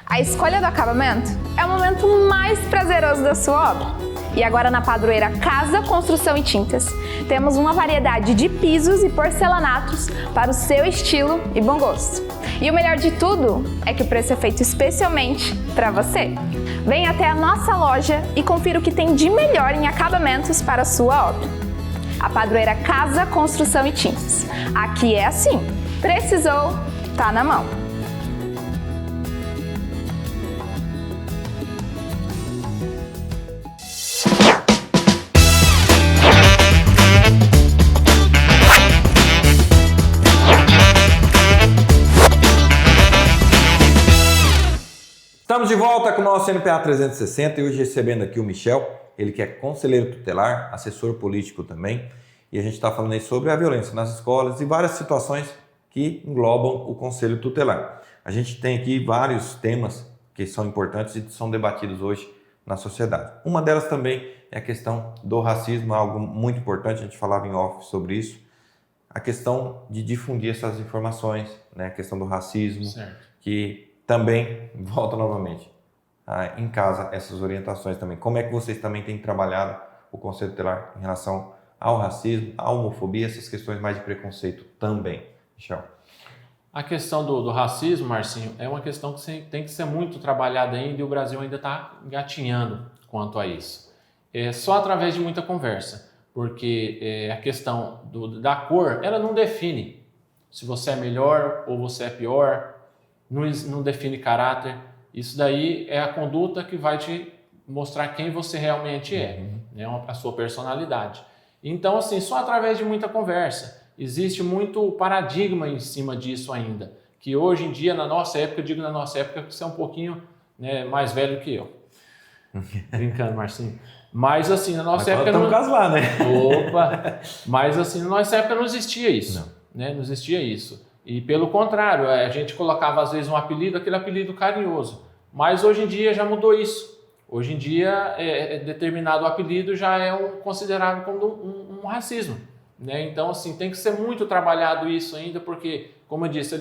A escolha do acabamento é o momento mais prazeroso da sua obra. E agora na Padroeira Casa, Construção e Tintas, temos uma variedade de pisos e porcelanatos para o seu estilo e bom gosto. E o melhor de tudo é que o preço é feito especialmente para você. Venha até a nossa loja e confira o que tem de melhor em acabamentos para a sua obra. A Padroeira Casa, Construção e Tintas. Aqui é assim, precisou, tá na mão. Estamos de volta com o nosso NPA 360 e hoje recebendo aqui o Michel, ele que é conselheiro tutelar, assessor político também, e a gente está falando aí sobre a violência nas escolas e várias situações que englobam o conselho tutelar. A gente tem aqui vários temas que são importantes e são debatidos hoje na sociedade. Uma delas também é a questão do racismo, algo muito importante, a gente falava em off sobre isso, a questão de difundir essas informações, né? A questão do racismo, certo. Que também, volta novamente, em casa, essas orientações também. Como é que vocês também têm trabalhado o Conselho Tutelar em relação ao racismo, à homofobia, essas questões mais de preconceito também, Michel? A questão do racismo, Marcinho, é uma questão que tem que ser muito trabalhada ainda e o Brasil ainda está engatinhando quanto a isso. É só através de muita conversa, porque a questão da cor, ela não define se você é melhor ou você é pior, não define caráter. Isso daí é a conduta que vai te mostrar quem você realmente é, né? A sua personalidade. Então, assim, só através de muita conversa. Existe muito paradigma em cima disso ainda, que hoje em dia, na nossa época, eu digo na nossa época, que você é um pouquinho, né, mais velho que eu. Brincando, Marcinho. Mas, assim, na nossa época... Estamos quase lá, né? Opa! Mas, assim, na nossa época não existia isso. Não. Né? Não existia isso. E pelo contrário, a gente colocava às vezes um apelido, aquele apelido carinhoso. Mas hoje em dia já mudou isso. Hoje em dia, determinado apelido já é considerado como um racismo. Né? Então, assim, tem que ser muito trabalhado isso ainda, porque, como eu disse,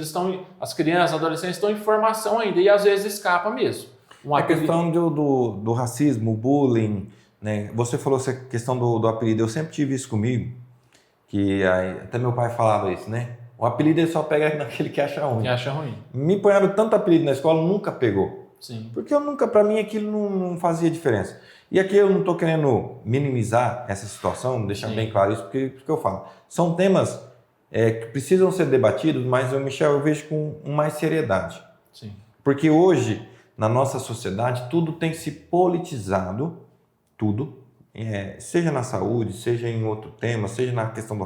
as crianças, adolescentes estão em formação ainda e às vezes escapa mesmo. A questão do racismo, o bullying, né? Você falou essa questão do apelido, eu sempre tive isso comigo, que até meu pai falava isso, né? O apelido ele só pega naquele que acha ruim. Que acha ruim. Me ponharam tanto apelido na escola, nunca pegou. Sim. Porque para mim aquilo não fazia diferença. E aqui eu não estou querendo minimizar essa situação, deixar bem claro isso, porque eu falo. São temas que precisam ser debatidos, mas eu vejo com mais seriedade. Sim. Porque hoje, na nossa sociedade, tudo tem se politizado, tudo, seja na saúde, seja em outro tema, seja na questão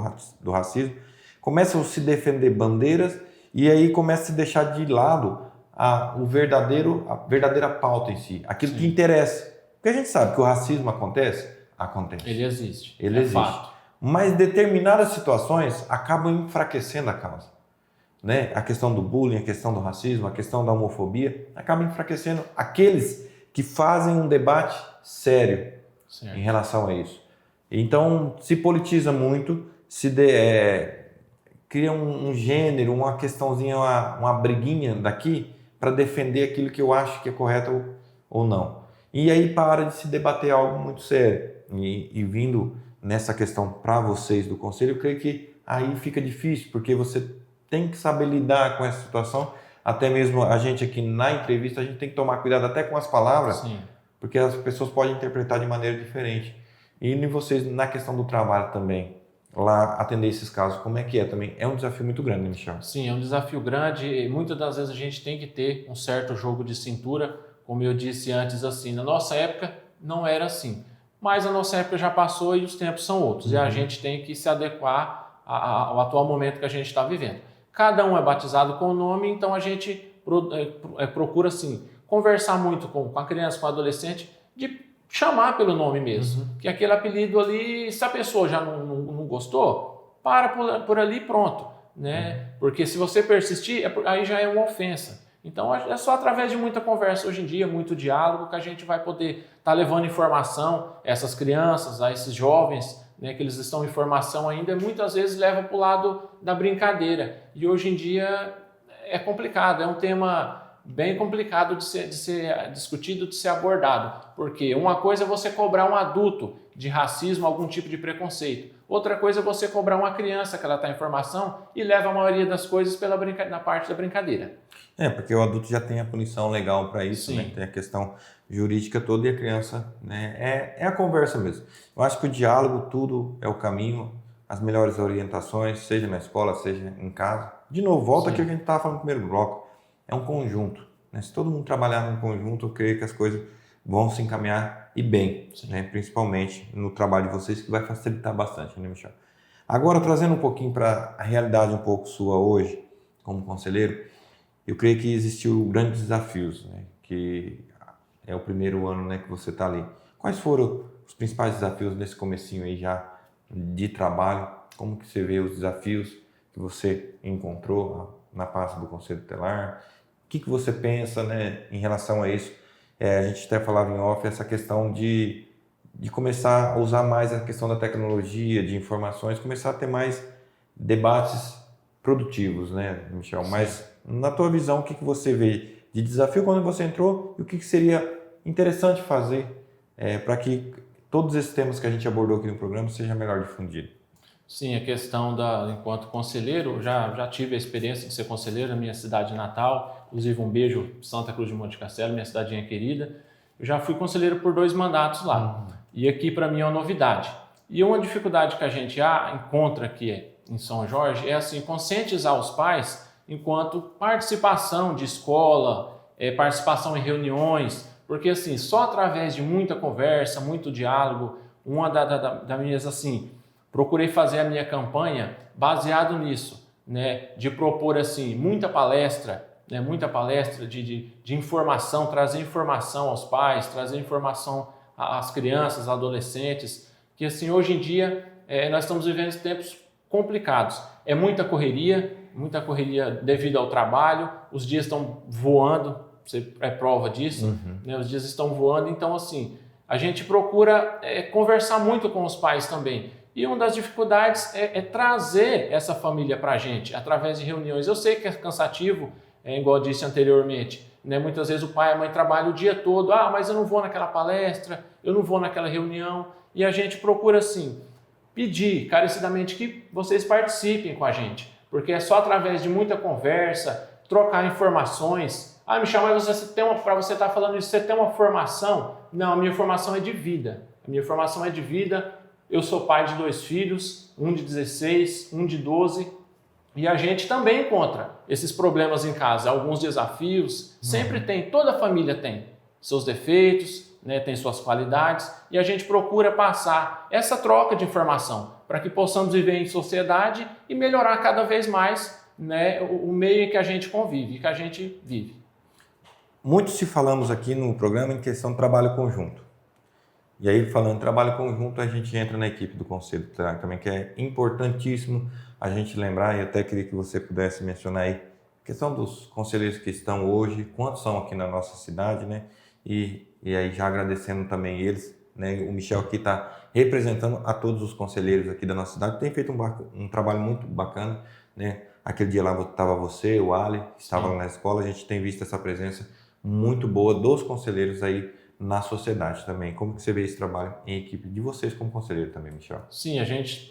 do racismo, começam a se defender bandeiras e aí começa a se deixar de lado a verdadeira pauta em si, aquilo que interessa. Porque a gente sabe que o racismo acontece. Ele existe. Ele existe. Fato. Mas determinadas situações acabam enfraquecendo a causa. Né? A questão do bullying, a questão do racismo, a questão da homofobia, acaba enfraquecendo aqueles que fazem um debate sério em relação a isso. Então, se politiza muito, cria um gênero, uma questãozinha, uma briguinha daqui para defender aquilo que eu acho que é correto ou não. E aí para de se debater algo muito sério. E vindo nessa questão para vocês do Conselho, eu creio que aí fica difícil, porque você tem que saber lidar com essa situação. Até mesmo a gente aqui na entrevista, a gente tem que tomar cuidado até com as palavras, porque as pessoas podem interpretar de maneira diferente. E vocês, na questão do trabalho também, lá atender esses casos, como é que é também? É um desafio muito grande, né, Michel? Sim, é um desafio grande e muitas das vezes a gente tem que ter um certo jogo de cintura, como eu disse antes, assim, na nossa época não era assim, mas a nossa época já passou e os tempos são outros, e a gente tem que se adequar o atual momento que a gente está vivendo. Cada um é batizado com o nome, então a gente procura assim, conversar muito com a criança, com o adolescente, de chamar pelo nome mesmo. Que aquele apelido ali, se a pessoa já não gostou, para por ali e pronto. Né? Porque se você persistir, aí já é uma ofensa. Então é só através de muita conversa hoje em dia, muito diálogo, que a gente vai poder estar levando informação a essas crianças, a esses jovens, né, que eles estão em formação ainda, muitas vezes leva para o lado da brincadeira. E hoje em dia é complicado, é um tema bem complicado de ser discutido, de ser abordado. Porque uma coisa é você cobrar um adulto de racismo, algum tipo de preconceito. Outra coisa é você cobrar uma criança que ela está em formação e leva a maioria das coisas na parte da brincadeira. Porque o adulto já tem a punição legal para isso, né? Tem a questão jurídica toda e a criança, né? É a conversa mesmo. Eu acho que o diálogo, tudo é o caminho, as melhores orientações, seja na escola, seja em casa. De novo, volta aquilo que a gente estava falando no primeiro bloco. É um conjunto, né? Se todo mundo trabalhar num conjunto, eu creio que as coisas vão se encaminhar e bem, né? Principalmente no trabalho de vocês, que vai facilitar bastante, né, Michel? Agora, trazendo um pouquinho para a realidade um pouco sua hoje, como conselheiro, eu creio que existiu grandes desafios, né? Que é o primeiro ano, né, que você está ali. Quais foram os principais desafios nesse comecinho aí já de trabalho? Como que você vê os desafios que você encontrou na pasta do Conselho Tutelar? O que você pensa, né, em relação a isso? A gente até falava em off essa questão de começar a usar mais a questão da tecnologia, de informações, começar a ter mais debates produtivos, né, Michel? Sim. Mas na tua visão, o que você vê de desafio quando você entrou e o que seria interessante fazer para que todos esses temas que a gente abordou aqui no programa seja melhor difundido? Sim, a questão enquanto conselheiro, já tive a experiência de ser conselheiro na minha cidade natal, inclusive um beijo, Santa Cruz de Monte Castelo, minha cidadinha querida. Eu já fui conselheiro por 2 mandatos lá. E aqui para mim é uma novidade. E uma dificuldade que a gente encontra aqui em São Jorge é assim, conscientizar os pais enquanto participação de escola, participação em reuniões, porque assim, só através de muita conversa, muito diálogo, uma das minhas assim, procurei fazer a minha campanha baseado nisso, né, de propor assim, muita palestra de informação, trazer informação aos pais, trazer informação às crianças, adolescentes, que assim, hoje em dia nós estamos vivendo tempos complicados. É muita correria devido ao trabalho, os dias estão voando, você é prova disso, né? Os dias estão voando, então assim, a gente procura conversar muito com os pais também. E uma das dificuldades é trazer essa família para a gente, através de reuniões. Eu sei que é cansativo, igual eu disse anteriormente, né? Muitas vezes o pai e a mãe trabalham o dia todo, mas eu não vou naquela palestra, eu não vou naquela reunião, e a gente procura assim, pedir carecidamente que vocês participem com a gente, porque é só através de muita conversa, trocar informações. Michel, mas para você estar falando isso, você tem uma formação? Não, a minha formação é de vida. A minha formação é de vida. Eu sou pai de 2 filhos, um de 16, um de 12, e a gente também encontra esses problemas em casa, alguns desafios, sempre tem, toda família tem seus defeitos, né, tem suas qualidades, e a gente procura passar essa troca de informação para que possamos viver em sociedade e melhorar cada vez mais, né, o meio em que a gente convive, que a gente vive. Muito se falamos aqui no programa em questão de trabalho conjunto. E aí, falando em trabalho conjunto, a gente entra na equipe do Conselho Tutelar também, que é importantíssimo a gente lembrar, e até queria que você pudesse mencionar aí, a questão dos conselheiros que estão hoje, quantos são aqui na nossa cidade, né? E aí, já agradecendo também eles, né? O Michel aqui está representando a todos os conselheiros aqui da nossa cidade, tem feito um trabalho muito bacana, né? Aquele dia lá estava você, o Ali, estava lá na escola, a gente tem visto essa presença muito boa dos conselheiros aí na sociedade também. Como que você vê esse trabalho em equipe de vocês como conselheiro também, Michel? Sim, a gente,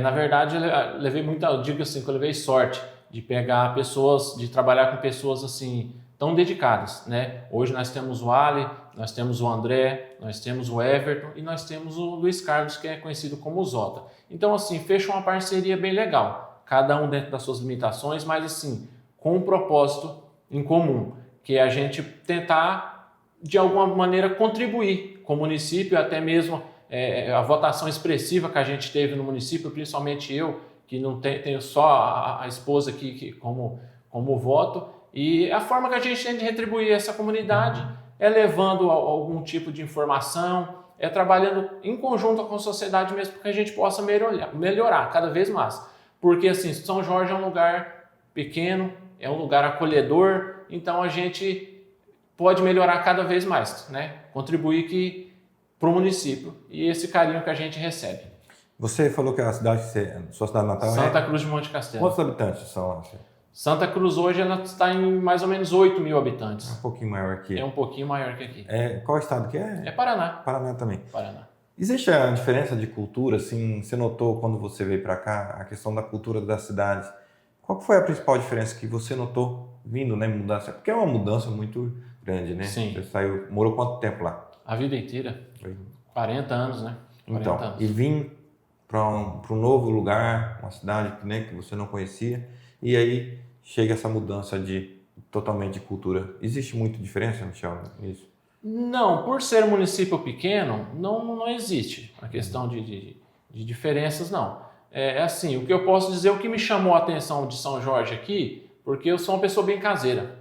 na verdade, eu levei muita, eu digo assim, que eu levei sorte de pegar pessoas, de trabalhar com pessoas assim, tão dedicadas, né? Hoje nós temos o Ali, nós temos o André, nós temos o Everton e nós temos o Luiz Carlos, que é conhecido como Zota. Então, assim, fecha uma parceria bem legal, cada um dentro das suas limitações, mas assim, com um propósito em comum, que é a gente tentar de alguma maneira contribuir com o município, até mesmo a votação expressiva que a gente teve no município, principalmente eu, que não tem só a esposa que como voto. E a forma que a gente tem de retribuir essa comunidade é levando algum tipo de informação, é trabalhando em conjunto com a sociedade mesmo para que a gente possa melhorar cada vez mais. Porque assim, São Jorge é um lugar pequeno, é um lugar acolhedor, então a gente pode melhorar cada vez mais, né? Contribuir para o município e esse carinho que a gente recebe. Você falou que a sua cidade natal Santa Cruz de Monte Castelo. Quantos habitantes são? Santa Cruz hoje ela está em mais ou menos 8 mil habitantes. Um pouquinho maior que. É um pouquinho maior que aqui. Qual estado que é? É Paraná. Paraná também. Paraná. Existe a diferença de cultura, assim, você notou quando você veio para cá, a questão da cultura da cidade? Qual foi a principal diferença que você notou vindo, né, mudança? Porque é uma mudança muito grande, né? Sim. Você morou quanto tempo lá? A vida inteira. 40 anos, né? 40 então, anos. E vim para um novo lugar, uma cidade, né, que você não conhecia, e aí chega essa mudança totalmente de cultura. Existe muita diferença, Michel, nisso? Não, por ser um município pequeno, não existe a questão de diferenças, não. É assim, o que eu posso dizer, o que me chamou a atenção de São Jorge aqui, porque eu sou uma pessoa bem caseira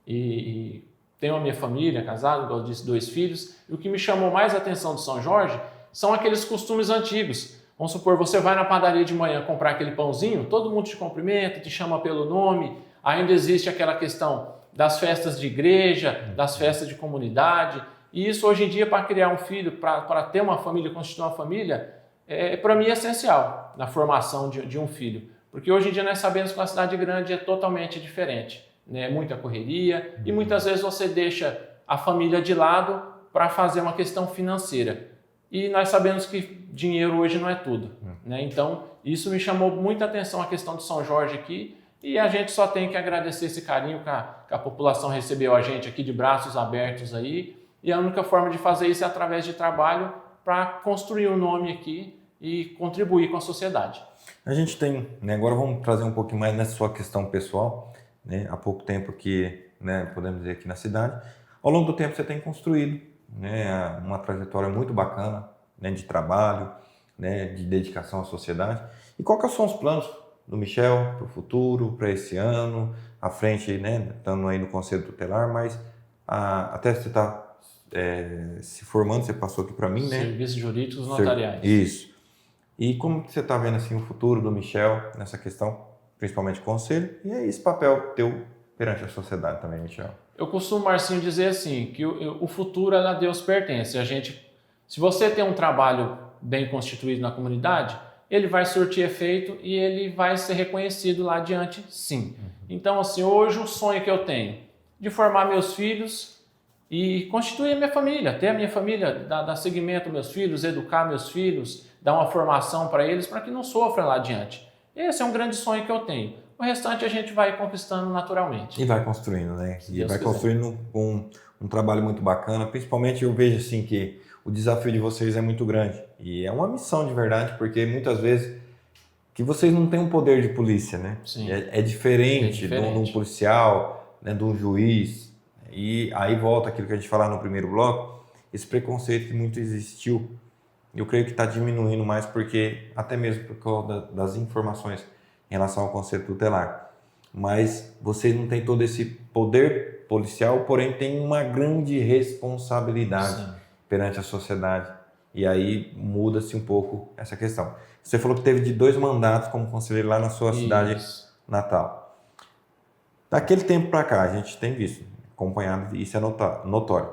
e tenho a minha família, casado, igual eu disse, 2 filhos, e o que me chamou mais a atenção de São Jorge são aqueles costumes antigos. Vamos supor, você vai na padaria de manhã comprar aquele pãozinho, todo mundo te cumprimenta, te chama pelo nome, ainda existe aquela questão das festas de igreja, das festas de comunidade, e isso hoje em dia para criar um filho, para ter uma família, constituir uma família, para mim é essencial na formação de um filho, porque hoje em dia nós sabemos que uma cidade grande é totalmente diferente, né? Muita correria e muitas vezes você deixa a família de lado para fazer uma questão financeira. E nós sabemos que dinheiro hoje não é tudo, né? Então, isso me chamou muita atenção a questão de São Jorge aqui e a gente só tem que agradecer esse carinho que a população recebeu a gente aqui de braços abertos aí e a única forma de fazer isso é através de trabalho para construir um nome aqui e contribuir com a sociedade. A gente tem, né, agora vamos trazer um pouquinho mais nessa sua questão pessoal, né? Há pouco tempo que, né, podemos dizer aqui na cidade, ao longo do tempo você tem construído, né, uma trajetória muito bacana, né, de trabalho, né, de dedicação à sociedade. E quais são os planos do Michel para o futuro, para esse ano, à frente, né, estando aí no Conselho Tutelar, mas até você está se formando, você passou aqui para mim, né? Serviços jurídicos notariais. Isso. E como você está vendo assim, o futuro do Michel nessa questão, principalmente Conselho, e é esse papel teu perante a sociedade também, Michel? Eu costumo, Marcinho, dizer assim, que o futuro a Deus pertence. Se você tem um trabalho bem constituído na comunidade, ele vai surtir efeito e ele vai ser reconhecido lá adiante, sim. Então, assim, hoje o sonho que eu tenho de formar meus filhos e constituir a minha família, ter a minha família, dar seguimento aos meus filhos, educar meus filhos, dar uma formação para eles para que não sofram lá adiante. Esse é um grande sonho que eu tenho. O restante a gente vai conquistando naturalmente. E vai construindo, né? E vai quiser. construindo com um trabalho muito bacana. Principalmente eu vejo assim que o desafio de vocês é muito grande. E é uma missão de verdade, porque muitas vezes que vocês não têm um poder de polícia, né? Sim. É diferente de um policial, né, de um juiz. E aí volta aquilo que a gente falava no primeiro bloco, esse preconceito que muito existiu. Eu creio que está diminuindo mais porque, até mesmo por causa das informações em relação ao Conselho Tutelar. Mas vocês não têm todo esse poder policial, porém tem uma grande responsabilidade perante a sociedade. E aí muda-se um pouco essa questão. Você falou que teve de 2 mandatos como conselheiro lá na sua cidade natal. Daquele tempo para cá, a gente tem visto, acompanhado, e isso é notório.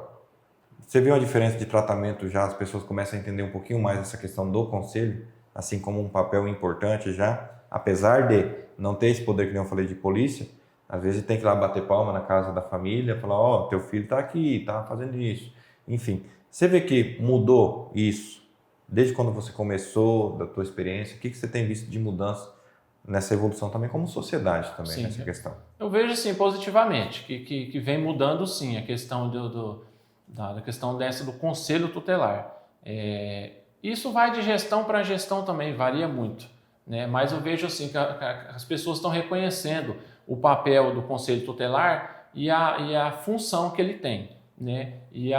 Você viu uma diferença de tratamento já? As pessoas começam a entender um pouquinho mais essa questão do conselho, assim como um papel importante já, apesar de não ter esse poder que nem eu falei de polícia, às vezes tem que ir lá bater palma na casa da família, falar, ó, teu filho está aqui, está fazendo isso. Enfim, você vê que mudou isso desde quando você começou, da tua experiência, o que você tem visto de mudança nessa evolução também como sociedade também, nessa questão? Eu vejo assim positivamente, que vem mudando sim a questão da questão dessa do Conselho Tutelar. Isso vai de gestão para gestão também, varia muito, né? Mas eu vejo assim que as pessoas estão reconhecendo o papel do Conselho Tutelar e a função que ele tem, né? E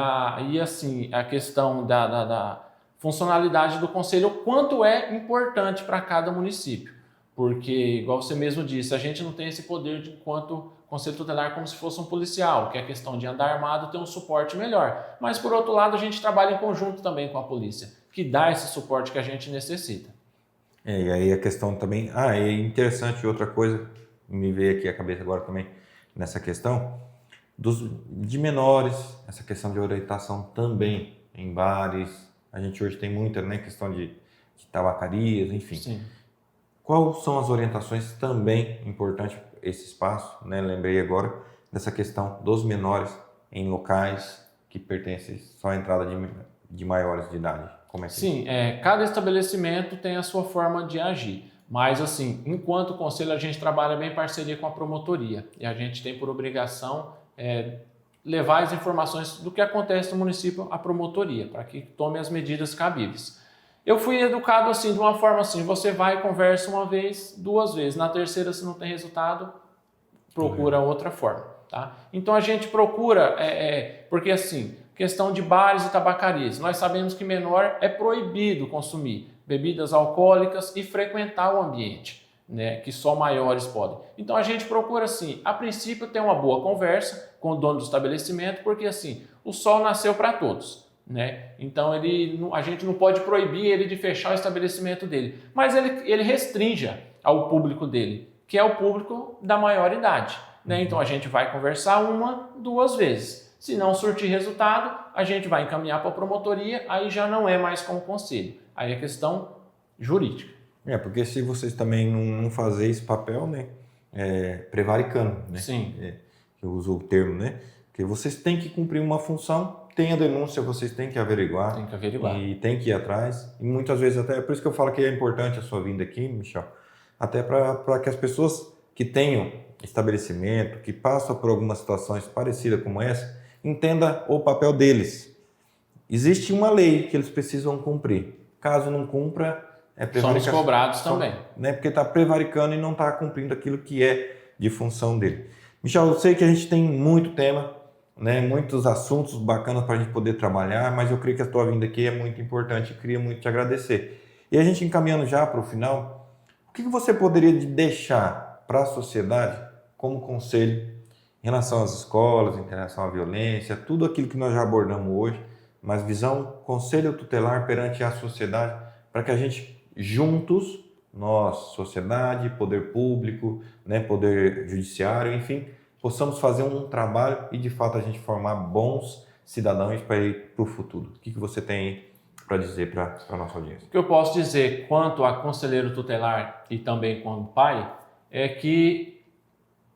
assim, a questão da funcionalidade do Conselho, o quanto é importante para cada município. Porque, igual você mesmo disse, a gente não tem esse poder de, enquanto conselho tutelar como se fosse um policial, que é questão de andar armado ter um suporte melhor. Mas, por outro lado, a gente trabalha em conjunto também com a polícia, que dá esse suporte que a gente necessita. E aí a questão também... é interessante outra coisa, me veio aqui a cabeça agora também, nessa questão, de menores, essa questão de orientação também em bares. A gente hoje tem muita, né, questão de tabacarias, enfim. Sim. Quais são as orientações também importantes esse espaço, né? Lembrei agora dessa questão dos menores em locais que pertencem só à entrada de maiores de idade. Como é que Sim, cada estabelecimento tem a sua forma de agir. Mas, assim, enquanto conselho, a gente trabalha bem em parceria com a promotoria. E a gente tem por obrigação levar as informações do que acontece no município à promotoria, para que tome as medidas cabíveis. Eu fui educado assim, de uma forma assim, você vai e conversa uma vez, 2 vezes, na terceira se não tem resultado, procura outra forma, tá? Então a gente procura, porque assim, questão de bares e tabacarias, nós sabemos que menor é proibido consumir bebidas alcoólicas e frequentar o ambiente, né, que só maiores podem. Então a gente procura assim, a princípio ter uma boa conversa com o dono do estabelecimento, porque assim, o sol nasceu para todos. Né? Então a gente não pode proibir ele de fechar o estabelecimento dele, mas ele restrinja ao público dele, que é o público da maior idade. Né? Então a gente vai conversar 1, 2 vezes. Se não surtir resultado, a gente vai encaminhar para a promotoria, aí já não é mais com o conselho, aí é questão jurídica. Porque se vocês também não fazem esse papel, né, prevaricando, né? Sim. Eu uso o termo, né? Porque vocês têm que cumprir uma função. Tem a denúncia, vocês têm que averiguar. Tem que averiguar. E tem que ir atrás. E muitas vezes até, por isso que eu falo que é importante a sua vinda aqui, Michel, até para que as pessoas que tenham estabelecimento, que passam por algumas situações parecidas como essa, entendam o papel deles. Existe uma lei que eles precisam cumprir. Caso não cumpra, é prevaricação. Somos cobrados também. Né? Porque está prevaricando e não está cumprindo aquilo que é de função dele. Michel, eu sei que a gente tem muito tema, né, muitos assuntos bacanas para a gente poder trabalhar, mas eu creio que a tua vinda aqui é muito importante e queria muito te agradecer. E a gente encaminhando já para o final, o que você poderia deixar para a sociedade como conselho em relação às escolas, em relação à violência, tudo aquilo que nós já abordamos hoje, mas visão conselho tutelar perante a sociedade, para que a gente juntos, nós, sociedade, poder público, né, poder judiciário, enfim, possamos fazer um trabalho e de fato a gente formar bons cidadãos para ir para o futuro. O que você tem para dizer para a nossa audiência? O que eu posso dizer quanto a conselheiro tutelar e também como pai é que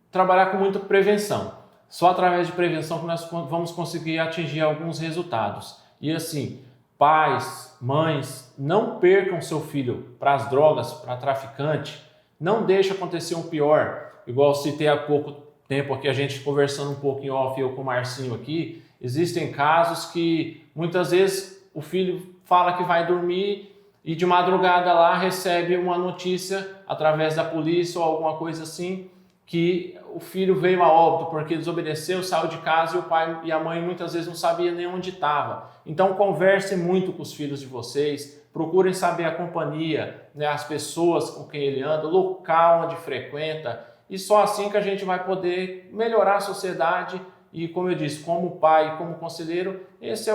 trabalhar com muita prevenção. Só através de prevenção que nós vamos conseguir atingir alguns resultados. E assim, pais, mães, não percam seu filho para as drogas, para traficante. Não deixe acontecer um pior. Igual eu citei há pouco tempo aqui, a gente conversando um pouco em off, eu com o Marcinho aqui, existem casos que muitas vezes o filho fala que vai dormir e de madrugada lá recebe uma notícia através da polícia ou alguma coisa assim, que o filho veio a óbito porque desobedeceu, saiu de casa e o pai e a mãe muitas vezes não sabiam nem onde estava. Então conversem muito com os filhos de vocês, procurem saber a companhia, né, as pessoas com quem ele anda, o local onde frequenta, e só assim que a gente vai poder melhorar a sociedade. E como eu disse, como pai, como conselheiro, esse é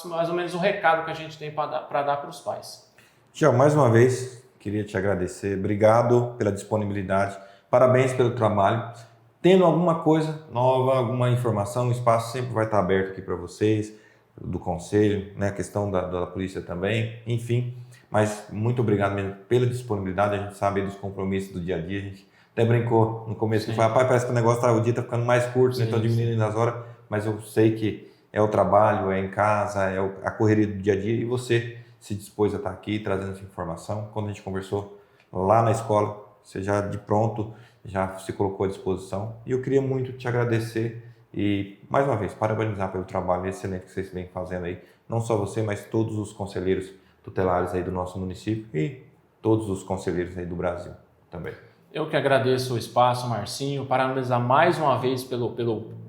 mais ou menos o recado que a gente tem para dar para os pais. Tiago, mais uma vez, queria te agradecer. Obrigado pela disponibilidade. Parabéns pelo trabalho. Tendo alguma coisa nova, alguma informação, o espaço sempre vai estar aberto aqui para vocês, do conselho, né? A questão da polícia também, enfim. Mas muito obrigado mesmo pela disponibilidade. A gente sabe dos compromissos do dia a dia. A gente até brincou no começo, que falou, pai, parece que o negócio o dia está ficando mais curto, então diminuindo as horas, mas eu sei que é o trabalho, é em casa, é a correria do dia a dia, e você se dispôs a estar aqui trazendo essa informação. Quando a gente conversou lá na escola, você já de pronto já se colocou à disposição, e eu queria muito te agradecer e, mais uma vez, parabenizar pelo trabalho excelente que vocês vêm fazendo aí, não só você, mas todos os conselheiros tutelares aí do nosso município e todos os conselheiros aí do Brasil também. Eu que agradeço o espaço, Marcinho, parabenizar mais uma vez pelo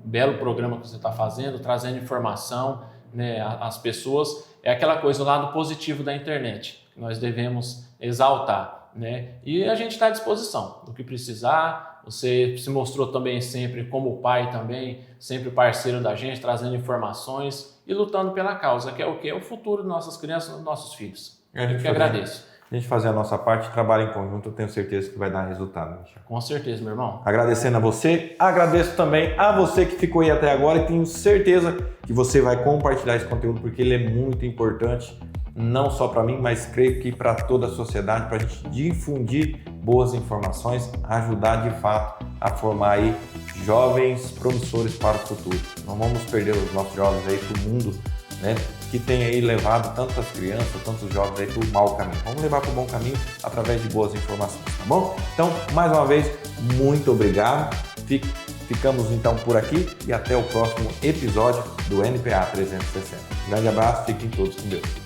belo programa que você está fazendo, trazendo informação, né, às pessoas. É aquela coisa, o lado positivo da internet, que nós devemos exaltar. né? E a gente está à disposição do que precisar. Você se mostrou também sempre como pai também, sempre parceiro da gente, trazendo informações e lutando pela causa, que é o quê? É o futuro de nossas crianças, dos nossos filhos. Eu que agradeço. A gente fazer a nossa parte, trabalho em conjunto, eu tenho certeza que vai dar resultado, Michel. Com certeza, meu irmão. Agradecendo a você, agradeço também a você que ficou aí até agora e tenho certeza que você vai compartilhar esse conteúdo porque ele é muito importante, não só para mim, mas creio que para toda a sociedade, para a gente difundir boas informações, ajudar de fato a formar aí jovens promissores para o futuro. Não vamos perder os nossos jovens aí para o mundo, né, que tem aí levado tantas crianças, tantos jovens aí para o mau caminho. Vamos levar para o bom caminho através de boas informações, tá bom? Então, mais uma vez, muito obrigado. Ficamos então por aqui e até o próximo episódio do NPA 360. Um grande abraço, fiquem todos com Deus.